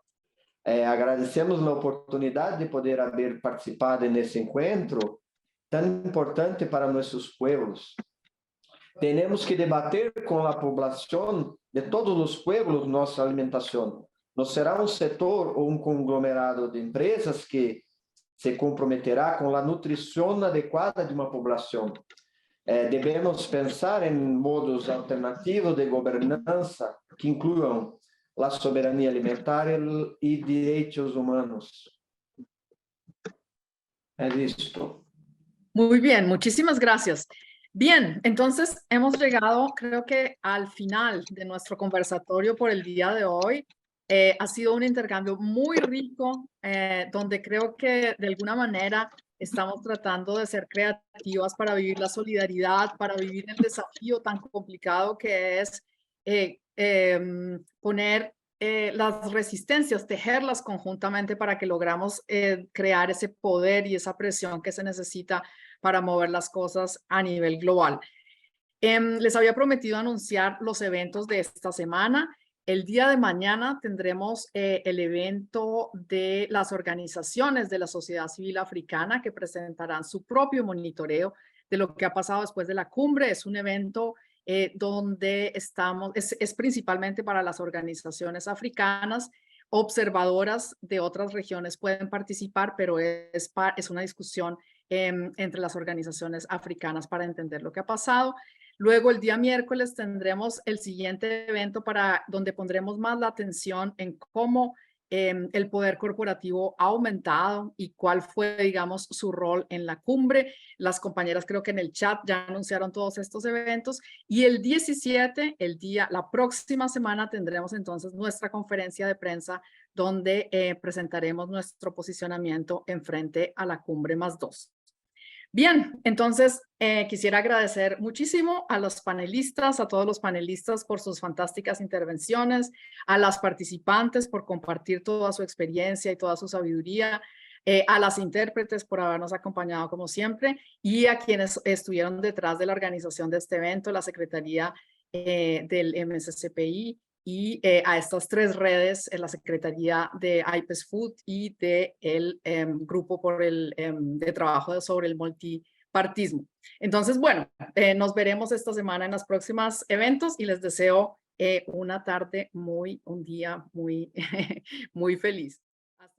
Agradecemos la oportunidad de poder haber participado en este encuentro tan importante para nuestros pueblos. Tenemos que debater con la población de todos los pueblos nuestra alimentación. No será un sector o un conglomerado de empresas que se comprometerá con la nutrición adecuada de una población. Debemos pensar en modos alternativos de gobernanza que incluyan la soberanía alimentaria y derechos humanos. Es esto. Muy bien, muchísimas gracias. Bien, entonces hemos llegado, creo que al final de nuestro conversatorio por el día de hoy. Ha sido un intercambio muy rico, donde creo que de alguna manera estamos tratando de ser creativas para vivir la solidaridad, para vivir el desafío tan complicado que es poner las resistencias, tejerlas conjuntamente para que logramos crear ese poder y esa presión que se necesita para mover las cosas a nivel global. Les había prometido anunciar los eventos de esta semana. El día de mañana tendremos el evento de las organizaciones de la sociedad civil africana que presentarán su propio monitoreo de lo que ha pasado después de la cumbre. Es un evento donde es principalmente para las organizaciones africanas. Observadoras de otras regiones pueden participar, pero es una discusión entre las organizaciones africanas para entender lo que ha pasado. Luego, el día miércoles tendremos el siguiente evento donde pondremos más la atención en cómo el poder corporativo ha aumentado y cuál fue, digamos, su rol en la cumbre. Las compañeras creo que en el chat ya anunciaron todos estos eventos. Y el 17, la próxima semana, tendremos entonces nuestra conferencia de prensa donde presentaremos nuestro posicionamiento en frente a la cumbre +2. Bien, entonces quisiera agradecer muchísimo a los panelistas, a todos los panelistas por sus fantásticas intervenciones, a las participantes por compartir toda su experiencia y toda su sabiduría, a las intérpretes por habernos acompañado como siempre y a quienes estuvieron detrás de la organización de este evento, la Secretaría del MSCPI y a estas tres redes, la Secretaría de IPES Food y del Grupo de Trabajo sobre el Multipartismo. Entonces, bueno, nos veremos esta semana en los próximos eventos y les deseo una tarde un día muy, muy feliz.